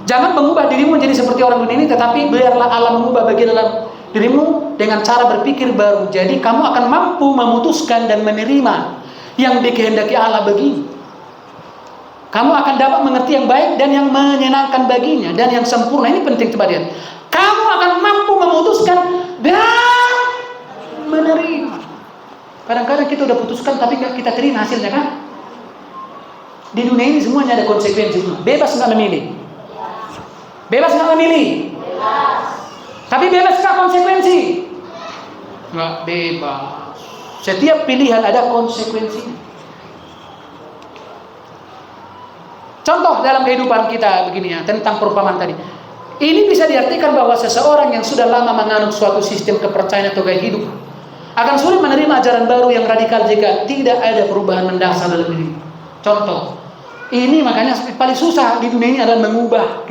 Jangan mengubah dirimu menjadi seperti orang dunia ini, tetapi biarlah Allah mengubah bagian dalam dirimu dengan cara berpikir baru. Jadi kamu akan mampu memutuskan dan menerima yang dikehendaki Allah bagimu. Kamu akan dapat mengerti yang baik dan yang menyenangkan baginya dan yang sempurna. Ini penting, coba lihat. Kamu akan mampu memutuskan dan menerima. Kadang-kadang kita udah putuskan tapi nggak kita terima hasilnya kan? Di dunia ini semuanya ada konsekuensi. Bebas nggak memilih? Bebas nggak memilih? Bebas. Tapi bebas nggak konsekuensi? Nggak bebas. Setiap pilihan ada konsekuensi. Contoh dalam kehidupan kita begini ya, tentang perumpamaan tadi. Ini bisa diartikan bahwa seseorang yang sudah lama menganut suatu sistem kepercayaan atau gaya hidup Akan sulit menerima ajaran baru yang radikal jika tidak ada perubahan mendasar dalam diri. Contoh, ini makanya paling susah di dunia ini adalah mengubah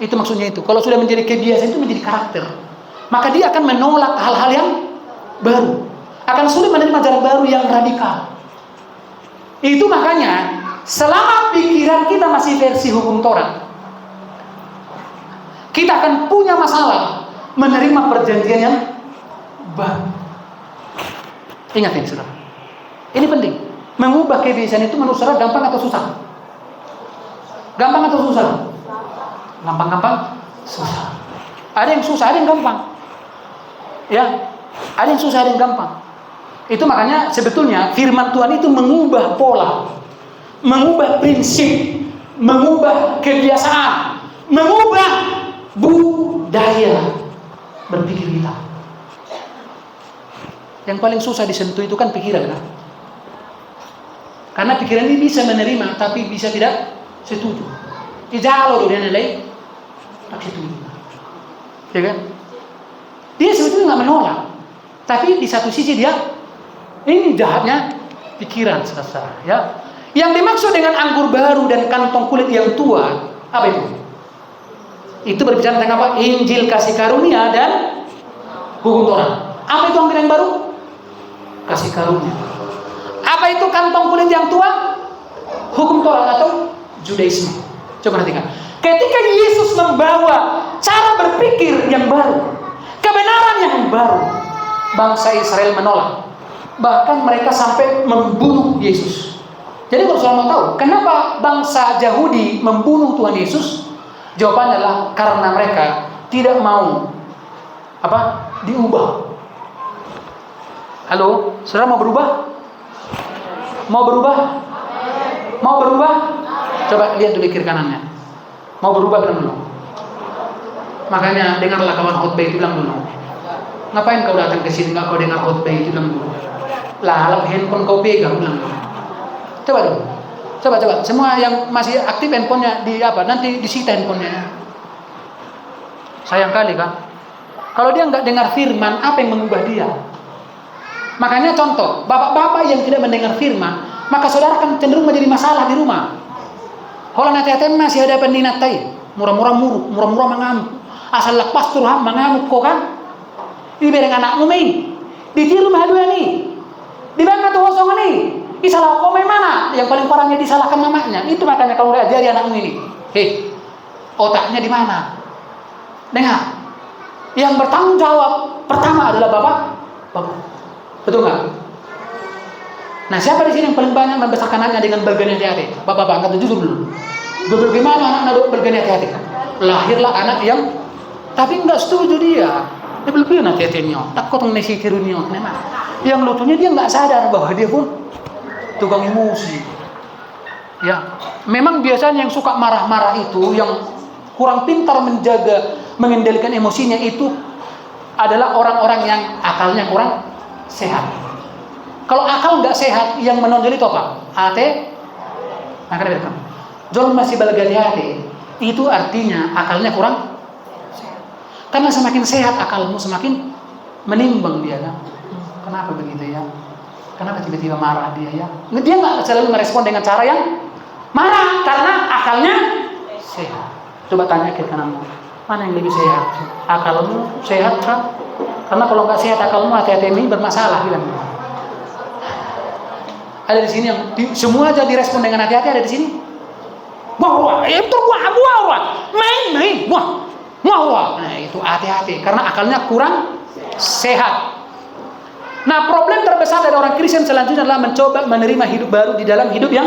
itu maksudnya itu. Kalau sudah menjadi kebiasaan itu menjadi karakter, maka dia akan menolak hal-hal yang baru. Akan sulit menerima ajaran baru yang radikal. Itu makanya selama pikiran kita masih versi hukum Taurat, kita akan punya masalah menerima perjanjian yang baru. Ingat ini, saudara. Ini penting. Mengubah kebiasaan itu menurut saudara gampang atau susah? Gampang atau susah? Gampang, susah. Ada yang susah, ada yang gampang. Ya, ada yang susah, ada yang gampang. Itu makanya sebetulnya firman Tuhan itu mengubah pola, mengubah prinsip, mengubah kebiasaan, mengubah budaya berpikir kita. Yang paling susah disentuh itu kan pikiran, kan? Karena pikiran ini bisa menerima, tapi bisa tidak setuju. Ijalo dia nilai tak setuju, ya kan? Dia sebetulnya nggak menolak, tapi di satu sisi dia ini jahatnya pikiran, saudara. Ya, yang dimaksud dengan anggur baru dan kantong kulit yang tua apa itu? Itu berbicara tentang apa? Injil kasih karunia dan hukum Taurat. Apa itu anggur yang baru? Kasih karunia. Apa itu kantong kulit yang tua? Hukum Taurat atau Judaisme. Coba perhatikan. Ketika Yesus membawa cara berpikir yang baru, kebenaran yang baru, bangsa Israel menolak. Bahkan mereka sampai membunuh Yesus. Jadi kalau saudara mau tahu, kenapa bangsa Yahudi membunuh Tuhan Yesus? Jawabannya adalah karena mereka tidak mau diubah. Halo, saudara mau berubah? Mau berubah? Mau berubah? Coba lihat dulu kiri kanannya. Mau berubah bilang dulu. Makanya dengarlah kawan khotbah itu bilang dulu. Ngapain kau datang ke sini nggak kau dengar khotbah itu bilang dulu. Lah, alam handphone kau pegang bilang dulu. Coba dulu. Coba. Semua yang masih aktif handphonenya nanti disita handphonenya. Sayang kali kan. Kalau dia nggak dengar firman, apa yang mengubah dia? Makanya contoh, bapak-bapak yang tidak mendengar firman, maka saudara akan cenderung menjadi masalah di rumah. Holang hati-hati masih ada pendinatai, murah-murah mengamuk. Asal lepas turham mengamuk kok kan? Di bereng anakmu main, ditiru mah dua nih, di bangka tuh kosong nih. Disalah kau main mana? Yang paling parahnya disalahkan mamanya. Itu makanya kalau nggak ajari anakmu ini, otaknya di mana? Dengar. Yang bertanggung jawab pertama adalah bapak. Betul nggak? Nah, siapa di sini yang paling banyak membesarkan anaknya dengan bergani hati-hati? Bapak-bapak angkat jujur dulu. Bagaimana anak bergani hati-hati? Lahirlah anak yang tapi nggak setuju dia. Dia bergani hati-hatinya. Tak kotong nasi kirunnya. Yang lucunya dia nggak sadar bahwa dia pun tukang emosi. Ya, memang biasanya yang suka marah-marah itu, yang kurang pintar mengendalikan emosinya itu adalah orang-orang yang akalnya kurang sehat. Kalau akal nggak sehat, yang menonjol itu apa? Maka dia bilang, John masih berhati-hati. Itu artinya akalnya kurang sehat. Karena semakin sehat akalmu, semakin menimbang dia kan. Kenapa begitu ya? Kenapa tiba-tiba marah dia ya? Dia nggak selalu merespon dengan cara yang marah, karena akalnya sehat. Coba tanya ke kananmu, mana yang lebih sehat? Akalmu sehat kan? Karena kalau nggak sehat akalmu, hati-hati ini bermasalah bilang. Ada di sini yang semua jadi respon dengan hati-hati, ada di sini. Wah, itu main, wah. Nah, itu hati-hati karena akalnya kurang sehat. Nah, problem terbesar dari orang Kristen selanjutnya adalah mencoba menerima hidup baru di dalam hidup yang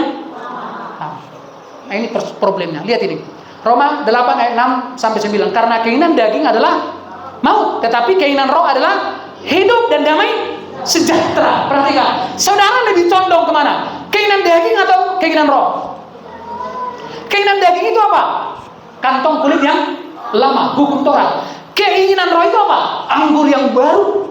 nah, ini problemnya. Lihat ini. Roma 8 ayat 6 sampai 9. Karena keinginan daging adalah maut, tetapi keinginan roh adalah hidup dan damai sejahtera. Perhatikan, saudara lebih condong kemana? Keinginan daging atau keinginan roh? Keinginan daging itu apa? Kantong kulit yang lama, hukum Taurat. Keinginan roh itu apa? Anggur yang baru.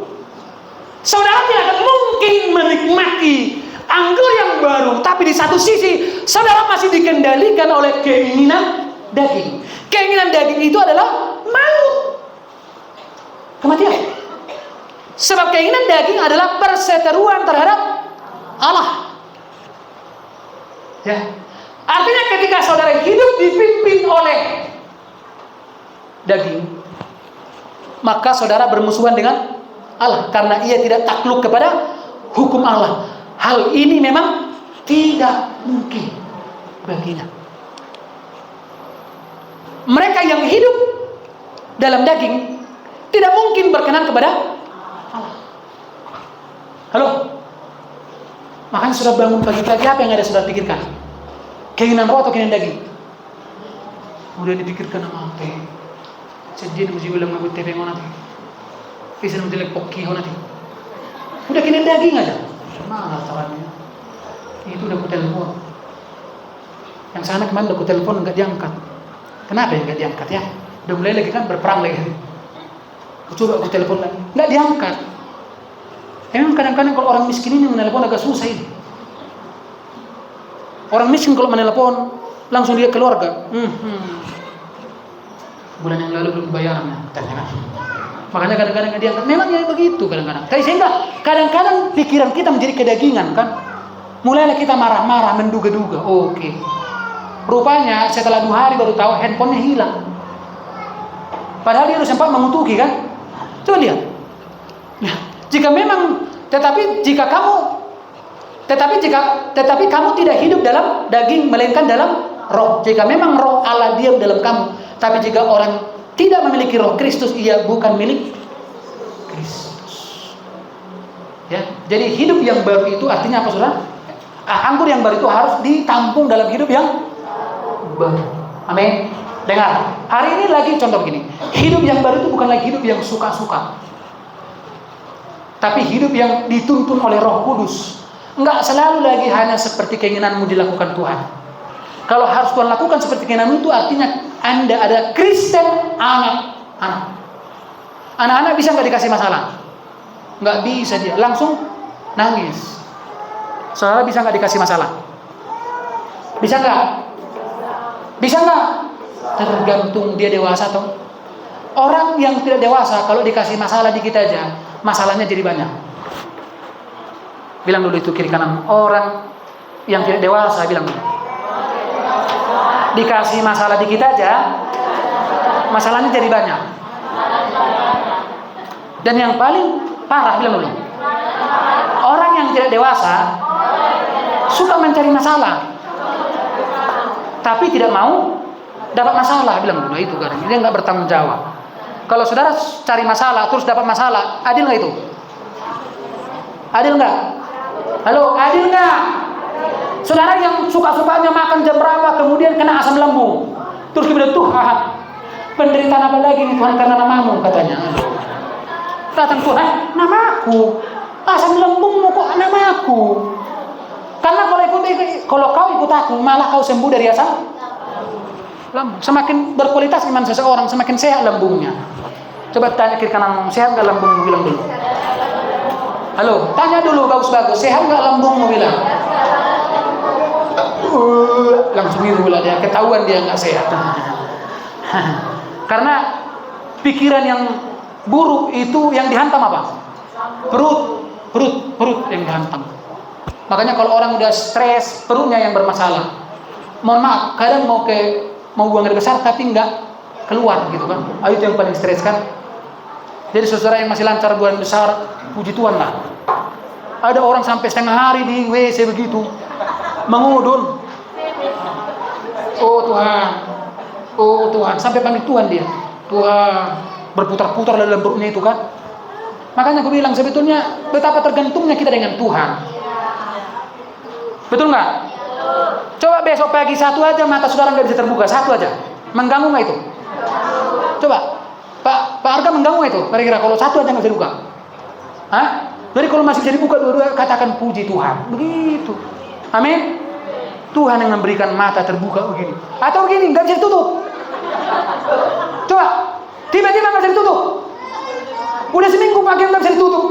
Saudara tidak akan mungkin menikmati anggur yang baru, tapi di satu sisi saudara masih dikendalikan oleh keinginan daging. Keinginan daging itu adalah maut. kematian. Sebab keinginan daging adalah perseteruan terhadap Allah. Ya. Artinya ketika saudara hidup dipimpin oleh daging, maka saudara bermusuhan dengan Allah karena ia tidak takluk kepada hukum Allah. Hal ini memang tidak mungkin baginya. Mereka yang hidup dalam daging tidak mungkin berkenan kepada Allah. Halo? Makanya sudah bangun pagi-pagi, apa yang ada sudah pikirkan? Keinginan roh atau keinginan daging? Udah dipikirkan sama apa? Sejak uji ulang ngabut TV nanti. Bisa nanti pokki nanti. Udah keinginan daging aja. Mana caranya? Itu udah ku telepon. Yang sana kemarin udah ku telepon enggak diangkat. Kenapa enggak diangkat ya? Udah mulai lagi kan berperang lagi. Ku coba ku telepon lagi, enggak diangkat. Emang kadang-kadang kalau orang miskin ini menelepon agak susah ini. Orang miskin kalau menelepon langsung dia keluarga. Bulan yang lalu belum bayarnya, katanya. Makanya kadang-kadang nggak diangkat. Memang ya begitu kadang-kadang. Sehingga kadang-kadang pikiran kita menjadi kedagingan kan. Mulailah kita marah-marah, menduga-duga. Oke. Rupanya setelah 2 hari baru tahu handphonenya hilang. Padahal dia harus sempat mengutuki kan. Coba lihat. Nah, jika memang tetapi kamu tidak hidup dalam daging melainkan dalam roh. Jika memang roh Allah diam dalam kamu, tapi jika orang tidak memiliki roh Kristus, ia bukan milik Kristus. Ya, jadi hidup yang baru itu artinya apa, Saudara? Anggur yang baru itu harus ditampung dalam hidup yang baru. Amin. Dengar, hari ini lagi contoh begini. Hidup yang baru itu bukan lagi hidup yang suka-suka, tapi hidup yang dituntun oleh Roh Kudus. Enggak selalu lagi hanya seperti keinginanmu dilakukan Tuhan. Kalau harus Tuhan lakukan seperti keinginanmu itu artinya Anda ada Kristen anak-anak. Anak-anak bisa nggak dikasih masalah? Nggak bisa, dia langsung nangis. Saudara bisa nggak dikasih masalah? Bisa nggak? Bisa nggak? Tergantung dia dewasa atau orang yang tidak dewasa. Kalau dikasih masalah dikit aja, masalahnya jadi banyak. Bilang dulu itu kiri kanan. Orang yang tidak dewasa bilang dulu. Dikasih masalah dikit aja, masalahnya jadi banyak. Dan yang paling parah bilang dulu. Orang yang tidak dewasa suka mencari masalah, tapi tidak mau dapat masalah. Bilang dulu itu kan. Dia nggak bertanggung jawab. Kalau saudara cari masalah terus dapat masalah, adil nggak itu? Adil nggak? Halo, adil nggak? Saudara yang suka-sukanya makan jam berapa, kemudian kena asam lambung, terus kemudian Tuhan, penderitaan apa lagi nih Tuhan karena namamu katanya. Datang Tuhan, namaku, asam lambungmu kok namaku? Karena kalau kau ikut aku, malah kau sembuh dari asam lambung. Semakin berkualitas iman seseorang, semakin sehat lambungnya. Coba tanya kiri kanan, sehat nggak lambungmu? Bilang dulu. Halo, tanya dulu bagus-bagus, sehat nggak lambungmu? Bilang. Langsung biru lah dia, ketahuan dia nggak sehat. Karena pikiran yang buruk itu yang dihantam apa? Perut yang dihantam. Makanya kalau orang udah stres, perutnya yang bermasalah. Mohon maaf, kadang mau buang air besar tapi nggak keluar gitu kan. Itu yang paling stres kan. Jadi saudara yang masih lancar buang besar, puji Tuhan lah. Ada orang sampai setengah hari di WC begitu, mengudun. Oh Tuhan, sampai panggil Tuhan dia. Tuhan, berputar-putar dalam perutnya itu kan. Makanya aku bilang sebetulnya betapa tergantungnya kita dengan Tuhan. Betul nggak? Coba besok pagi satu aja mata saudara nggak bisa terbuka, satu aja, mengganggu nggak itu? Coba, Pak Arga mengganggu nggak itu? Kira-kira kalau satu aja nggak bisa buka, hah? Jadi kalau masih bisa dibuka dua-dua, katakan puji Tuhan, begitu. Amin. Tuhan yang memberikan mata terbuka begini, atau begini nggak bisa ditutup. Coba, tiba-tiba nggak bisa ditutup. Udah seminggu pagi nggak bisa ditutup.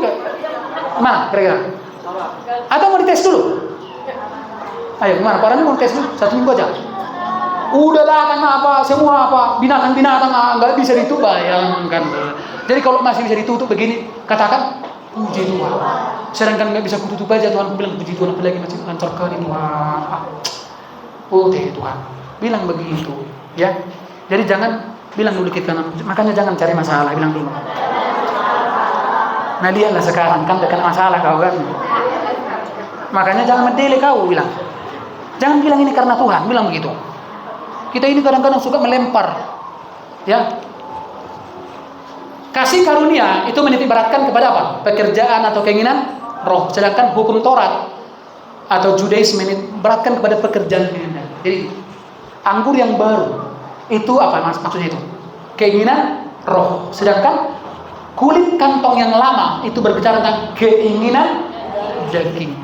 Mana kira-kira? Atau mau dites dulu? Ayo, gimana? Parahnya mau tes dulu? 1 minggu aja. Udah datang apa, semua apa, binatang-binatang nggak bisa ditutup, bayangkan. Jadi kalau masih bisa ditutup begini, katakan puji Tuhan. Sedangkan nggak bisa kututup aja, Tuhan bilang puji Tuhan, apalagi masih lancar kali ini. Wah, oh Tuhan, bilang begitu, ya. Jadi jangan bilang dulu kita, makanya jangan cari masalah, bilang dulu. Nah lihatlah sekarang kan kena masalah kau kan. Makanya jangan mendele kau bilang. Jangan bilang ini karena Tuhan, bilang begitu. Kita ini kadang-kadang suka melempar, ya. Kasih karunia itu menitik beratkan kepada apa? Pekerjaan atau keinginan roh. Sedangkan hukum Taurat atau Judaisme menitik beratkan kepada pekerjaan keinginan. Jadi anggur yang baru itu apa maksudnya itu? Keinginan roh. Sedangkan kulit kantong yang lama itu berbicara tentang keinginan daging.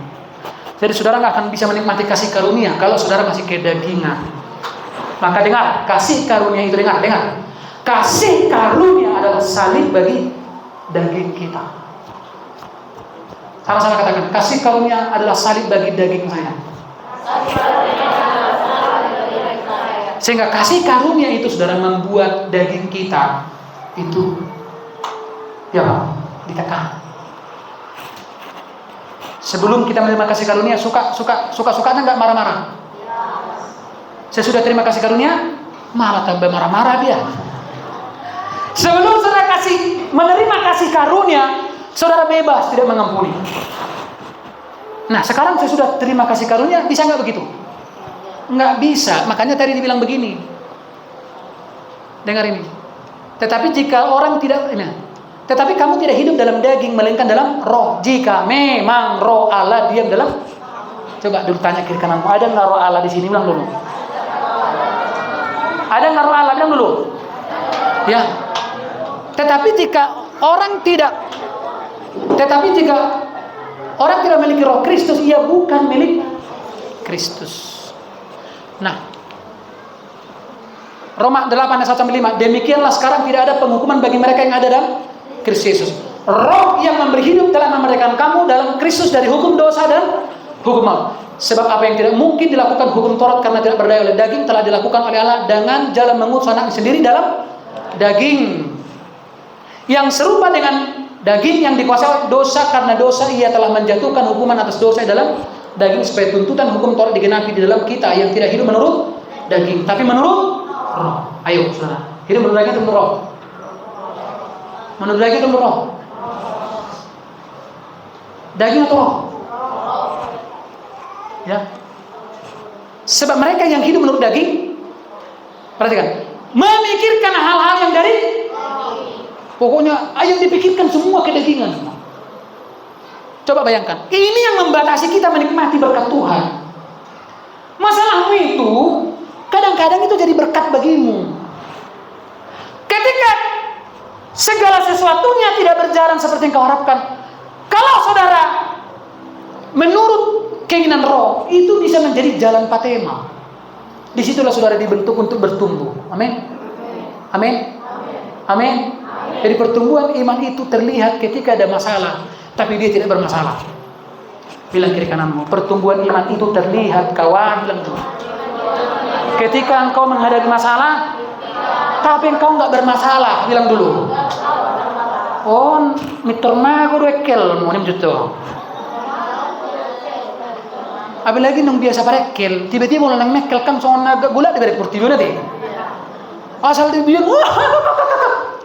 Jadi saudara nggak akan bisa menikmati kasih karunia kalau saudara masih kedagingan. Maka dengar, kasih karunia itu dengar. Kasih karunia adalah salib bagi daging kita. Sama-sama katakan, kasih karunia adalah salib bagi daging saya. Sehingga kasih karunia itu saudara membuat daging kita itu ya ditekan. Sebelum kita menerima kasih karunia suka-sukanya nggak marah-marah. Sesudah terima kasih karunia malah tambah marah-marah dia. Sebelum saudara menerima kasih karunia, saudara bebas tidak mengampuni. Nah sekarang saya sudah terima kasih karunia, bisa nggak begitu? Nggak bisa. Makanya tadi dibilang begini. Dengar ini. Tetapi jika orang tidak, tetapi kamu tidak hidup dalam daging, melainkan dalam roh. Jika memang roh Allah diam dalam, coba dulu tanya kiri kananmu, ada nggak roh Allah di sini? Bilang dulu. Ada nggak roh Allah? Bilang dulu. Ya. Tetapi jika orang tidak memiliki roh Kristus, ia bukan milik Kristus. Nah, Roma 8 ayat 1-5, demikianlah sekarang tidak ada penghukuman bagi mereka yang ada dalam Kristus Yesus. Roh yang memberi hidup telah memerdekakan kamu dalam Kristus dari hukum dosa dan hukum maut. Sebab apa yang tidak mungkin dilakukan hukum Taurat karena tidak berdaya oleh daging telah dilakukan oleh Allah dengan jalan mengutus anak sendiri dalam daging. Yang serupa dengan daging yang dikuasai dosa, karena dosa ia telah menjatuhkan hukuman atas dosa dalam daging supaya tuntutan hukum Taurat digenapi di dalam kita yang tidak hidup menurut daging tapi menurut roh. Ayo saudara, hidup menurut daging atau menurut roh? Menurut daging atau menurut roh? Daging atau roh? Ya. Sebab mereka yang hidup menurut daging, perhatikan, memikirkan hal-hal yang dari pokoknya ayo dipikirkan semua kedagingan. Coba bayangkan, ini yang membatasi kita menikmati berkat Tuhan. Masalahmu itu kadang-kadang itu jadi berkat bagimu. Ketika segala sesuatunya tidak berjalan seperti yang kau harapkan, kalau saudara menurut keinginan roh, itu bisa menjadi jalan patema. Disitulah saudara dibentuk untuk bertumbuh. Amin. Amin. Amin. Jadi pertumbuhan iman itu terlihat ketika ada masalah, tapi dia tidak bermasalah. Bilang kiri kananmu, pertumbuhan iman itu terlihat kawan. Bilang itu. Ketika engkau menghadapi masalah, tapi engkau nggak bermasalah. Bilang dulu. Oh, mitorma gue rekel, mau nih gitu. Apalagi nung biasa parekel, tiba-tiba mulai nang mekel kan soalnya agak gula di balik portivo nanti. Asal dia bilang,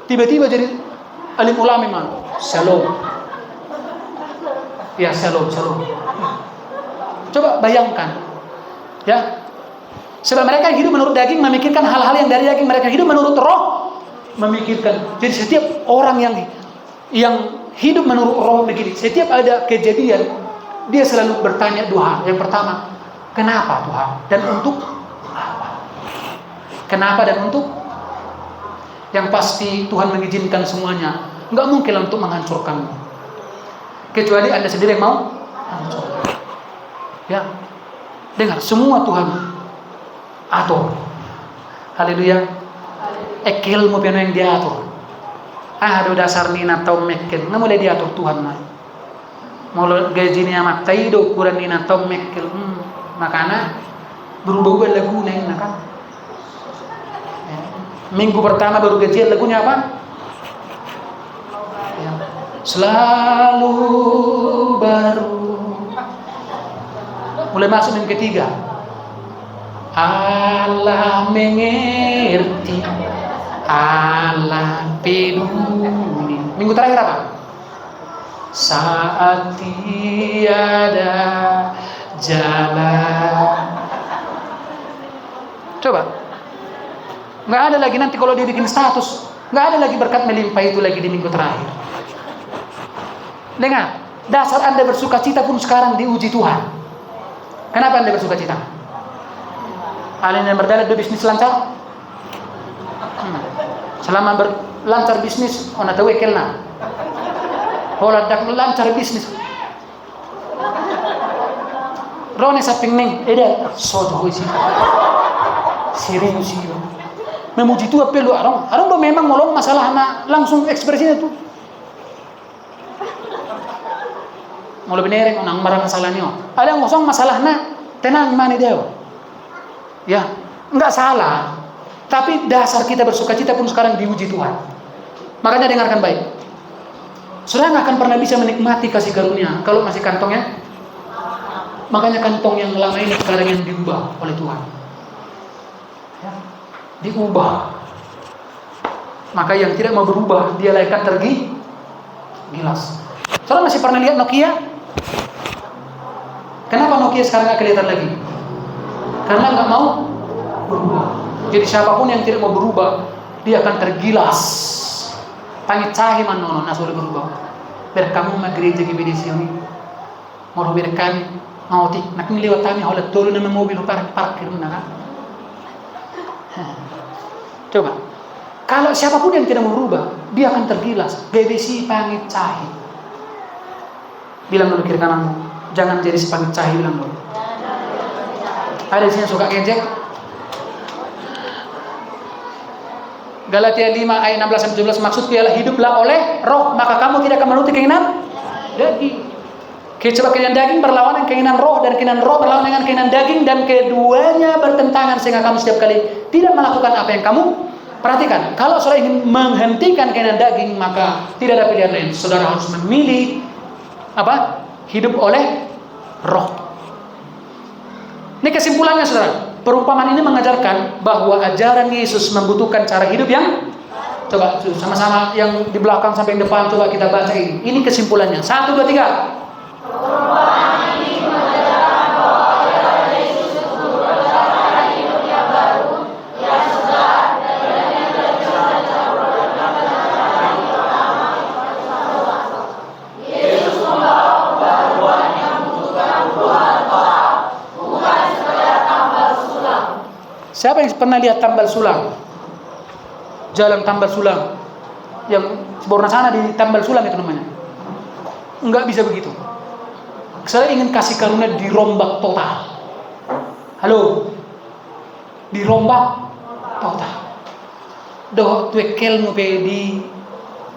tiba-tiba jadi alim ulama man. Shalom. Ya shalom. Coba bayangkan, ya. Sebab mereka hidup menurut daging, memikirkan hal-hal yang dari daging. Mereka hidup menurut roh, memikirkan. Jadi setiap orang yang hidup menurut roh begini, setiap ada kejadian, dia selalu bertanya dua hal. Yang pertama, kenapa Tuhan? Dan untuk apa? Kenapa dan untuk? Yang pasti Tuhan mengizinkan semuanya. Enggak mungkin untuk menghancurkanmu. Kecuali Anda sendiri yang mau hancur. Ya. Dengar, semua Tuhan atur. Haleluya. Ekilmu piano yang diatur. Aduh dasar nina tau mekel. Nggak boleh diatur Tuhan mah. Mau gajinya makai do ukuran nina tau mekel. Makanya berubah-ubah lagu neng kan. Minggu pertama baru gajian, lagunya apa? Ya. Selalu baru. Mulai masuk minggu ketiga, Allah mengerti, Allah peduli. Minggu terakhir apa? Saat tiada jalan. Coba, nggak ada lagi nanti kalau dia bikin status, nggak ada lagi berkat melimpah itu lagi di minggu terakhir. Dengar, dasar Anda bersuka cita pun sekarang diuji Tuhan. Kenapa Anda bersuka cita? Kalian yang berjalan di bisnis lancar? Selama lancar bisnis, ona tawekelna. Kalau dak lancar bisnis, rone saping ning, eda sojo isi. Serius sih. Memuji Tuhan perlu arang do memang molong masalah na langsung ekspresinya tuh. Mulai benereng onang marang masalahnya. Ada yang kosong masalahnya tenang mana dia. Ya, enggak salah. Tapi dasar kita bersukacita pun sekarang diuji Tuhan. Makanya dengarkan baik. Saudara nggak akan pernah bisa menikmati kasih karunia kalau masih kantongnya. Makanya kantong yang lama ini sekarang yang diubah oleh Tuhan. Ya, diubah. Maka yang tidak mau berubah dia laikan tergilas. Saudara masih pernah lihat Nokia? Kenapa Nokia sekarang nggak kelihatan lagi? Karena nggak mau berubah. Jadi siapapun yang tidak mau berubah, dia akan tergilas. Pangit cahi manono nas boleh berubah. Biar kamu mah gereja GBDC ini, mau biar kami mau tik, nak lewat kami holat turun nama mobil parkir mana kan? Coba, kalau siapapun yang tidak mau berubah, dia akan tergilas. GBDC pangit cahi. Bilang dulu kiri kananmu, jangan jadi sepangit cahi, bilang dulu. Ada di sini suka ngejek. Galatia 5 ayat 16-17 maksudku ialah hiduplah oleh roh, maka kamu tidak akan menuruti keinginan daging. Sebab keinginan daging berlawanan dengan keinginan roh, dan keinginan roh berlawanan dengan keinginan daging, dan keduanya bertentangan sehingga kamu setiap kali tidak melakukan apa yang kamu perhatikan. Kalau saudara ingin menghentikan keinginan daging, maka tidak ada pilihan lain. Saudara harus memilih apa? Hidup oleh roh. Ini kesimpulannya, saudara. Perumpamaan ini mengajarkan bahwa ajaran Yesus membutuhkan cara hidup yang, coba sama-sama yang di belakang sampai yang depan, coba kita baca ini. Ini kesimpulannya. 1, 2, 3. Perumpamaan ini mengajarkan bahwa ajaran Yesus membutuhkan cara hidup yang baru, yang segar, dan yang tercampur dengan cara hidup lama. Yesus membawa pembaruan yang membutuhkan perubahan total, bukan sekedar tambal sulam. Siapa yang pernah lihat tambal sulam? Jalan tambal sulam yang seborna sana di tambal sulam itu namanya. Enggak bisa begitu. Saya ingin kasih karunia dirombak total. Halo, dirombak total. Doh tuekel ngupe di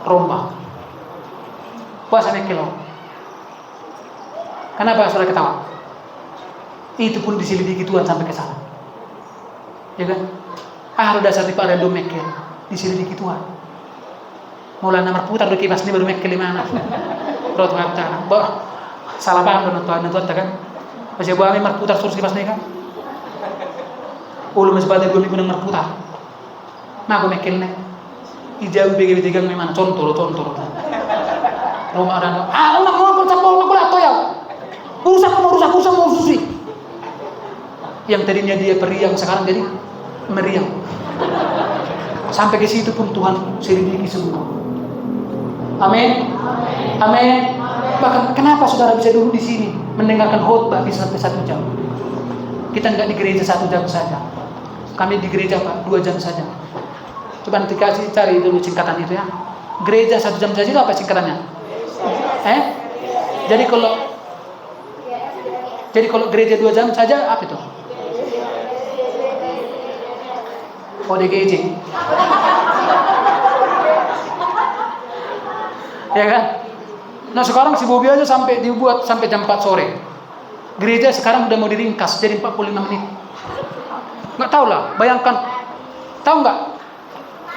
rombak. Puasa mekel. Kenapa saudara ketawa? Itu pun diselidiki Tuhan sampai ke sana. Ya kan? Dasar di pada do mekel diselidiki Tuhan. Mulai nomor putar do kibas ni baru mekel di mana? Rot ngata. Bah, salah paham dengan Tuhan kan? Masih buami marputar terus kibas ni kan? Ulu masih pada 2 minggu nang marputar. Nah, aku mekel ni. Ijau begi tigang memang contoh. Roma ada. Nak mau atau ya? Rusak mau susi. Yang tadinya dia periang sekarang jadi meriang. Sampai ke situ pun Tuhan selidiki semua. Amin. Bahkan kenapa saudara bisa duduk di sini mendengarkan khotbah bisa sampai 1 jam? Kita enggak di gereja 1 jam saja. Kami di gereja Pak 2 jam saja. Coba nanti kasih cari dulu singkatan itu ya. Gereja 1 jam saja itu apa singkatannya? Jadi kalau gereja 2 jam saja apa itu? ODGJ. Ya kan? Nah sekarang si Bobi aja sampai dibuat sampai jam 4 sore. Gereja sekarang udah mau diringkas jadi 45 menit. Nggak tahu lah, bayangkan. Tahu nggak?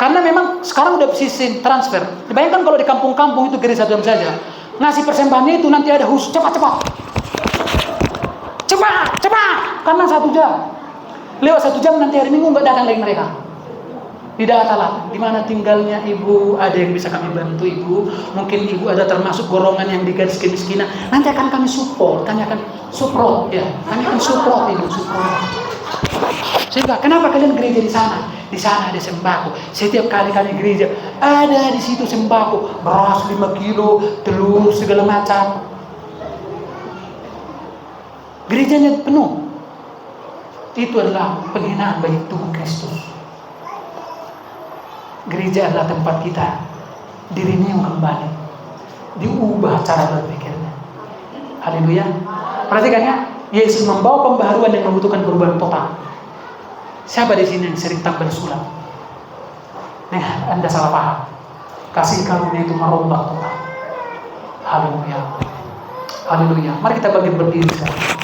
Karena memang sekarang udah sistem transfer. Bayangkan kalau di kampung-kampung itu gereja jam saja. Ngasih persembahannya itu nanti ada khusus cepat. Karena 1 jam. Lewat 1 jam nanti hari Minggu nggak datang lagi mereka. Tidak ada di mana tinggalnya ibu, ada yang bisa kami bantu ibu. Mungkin ibu ada termasuk golongan yang di garis kemiskinan. Nanti akan kami support, kami akan support ya. Kami akan support ibu, support. Sehingga kenapa kalian gereja di sana? Di sana ada sembako. Setiap kali kami gereja ada di situ sembako, beras 5 kilo, telur segala macam. Gerejanya penuh. Itu adalah penghinaan bagi tubuh Kristus. Gereja adalah tempat kita direnew kembali, diubah cara berpikirnya. Haleluya. Perhatikan ya, Yesus membawa pembaharuan yang membutuhkan perubahan total. Siapa di sini yang sering tampil sulap? Nah, Anda salah paham. Kasih karunia itu merombak total. Haleluya. Haleluya. Mari kita bangkit berdiri sekarang.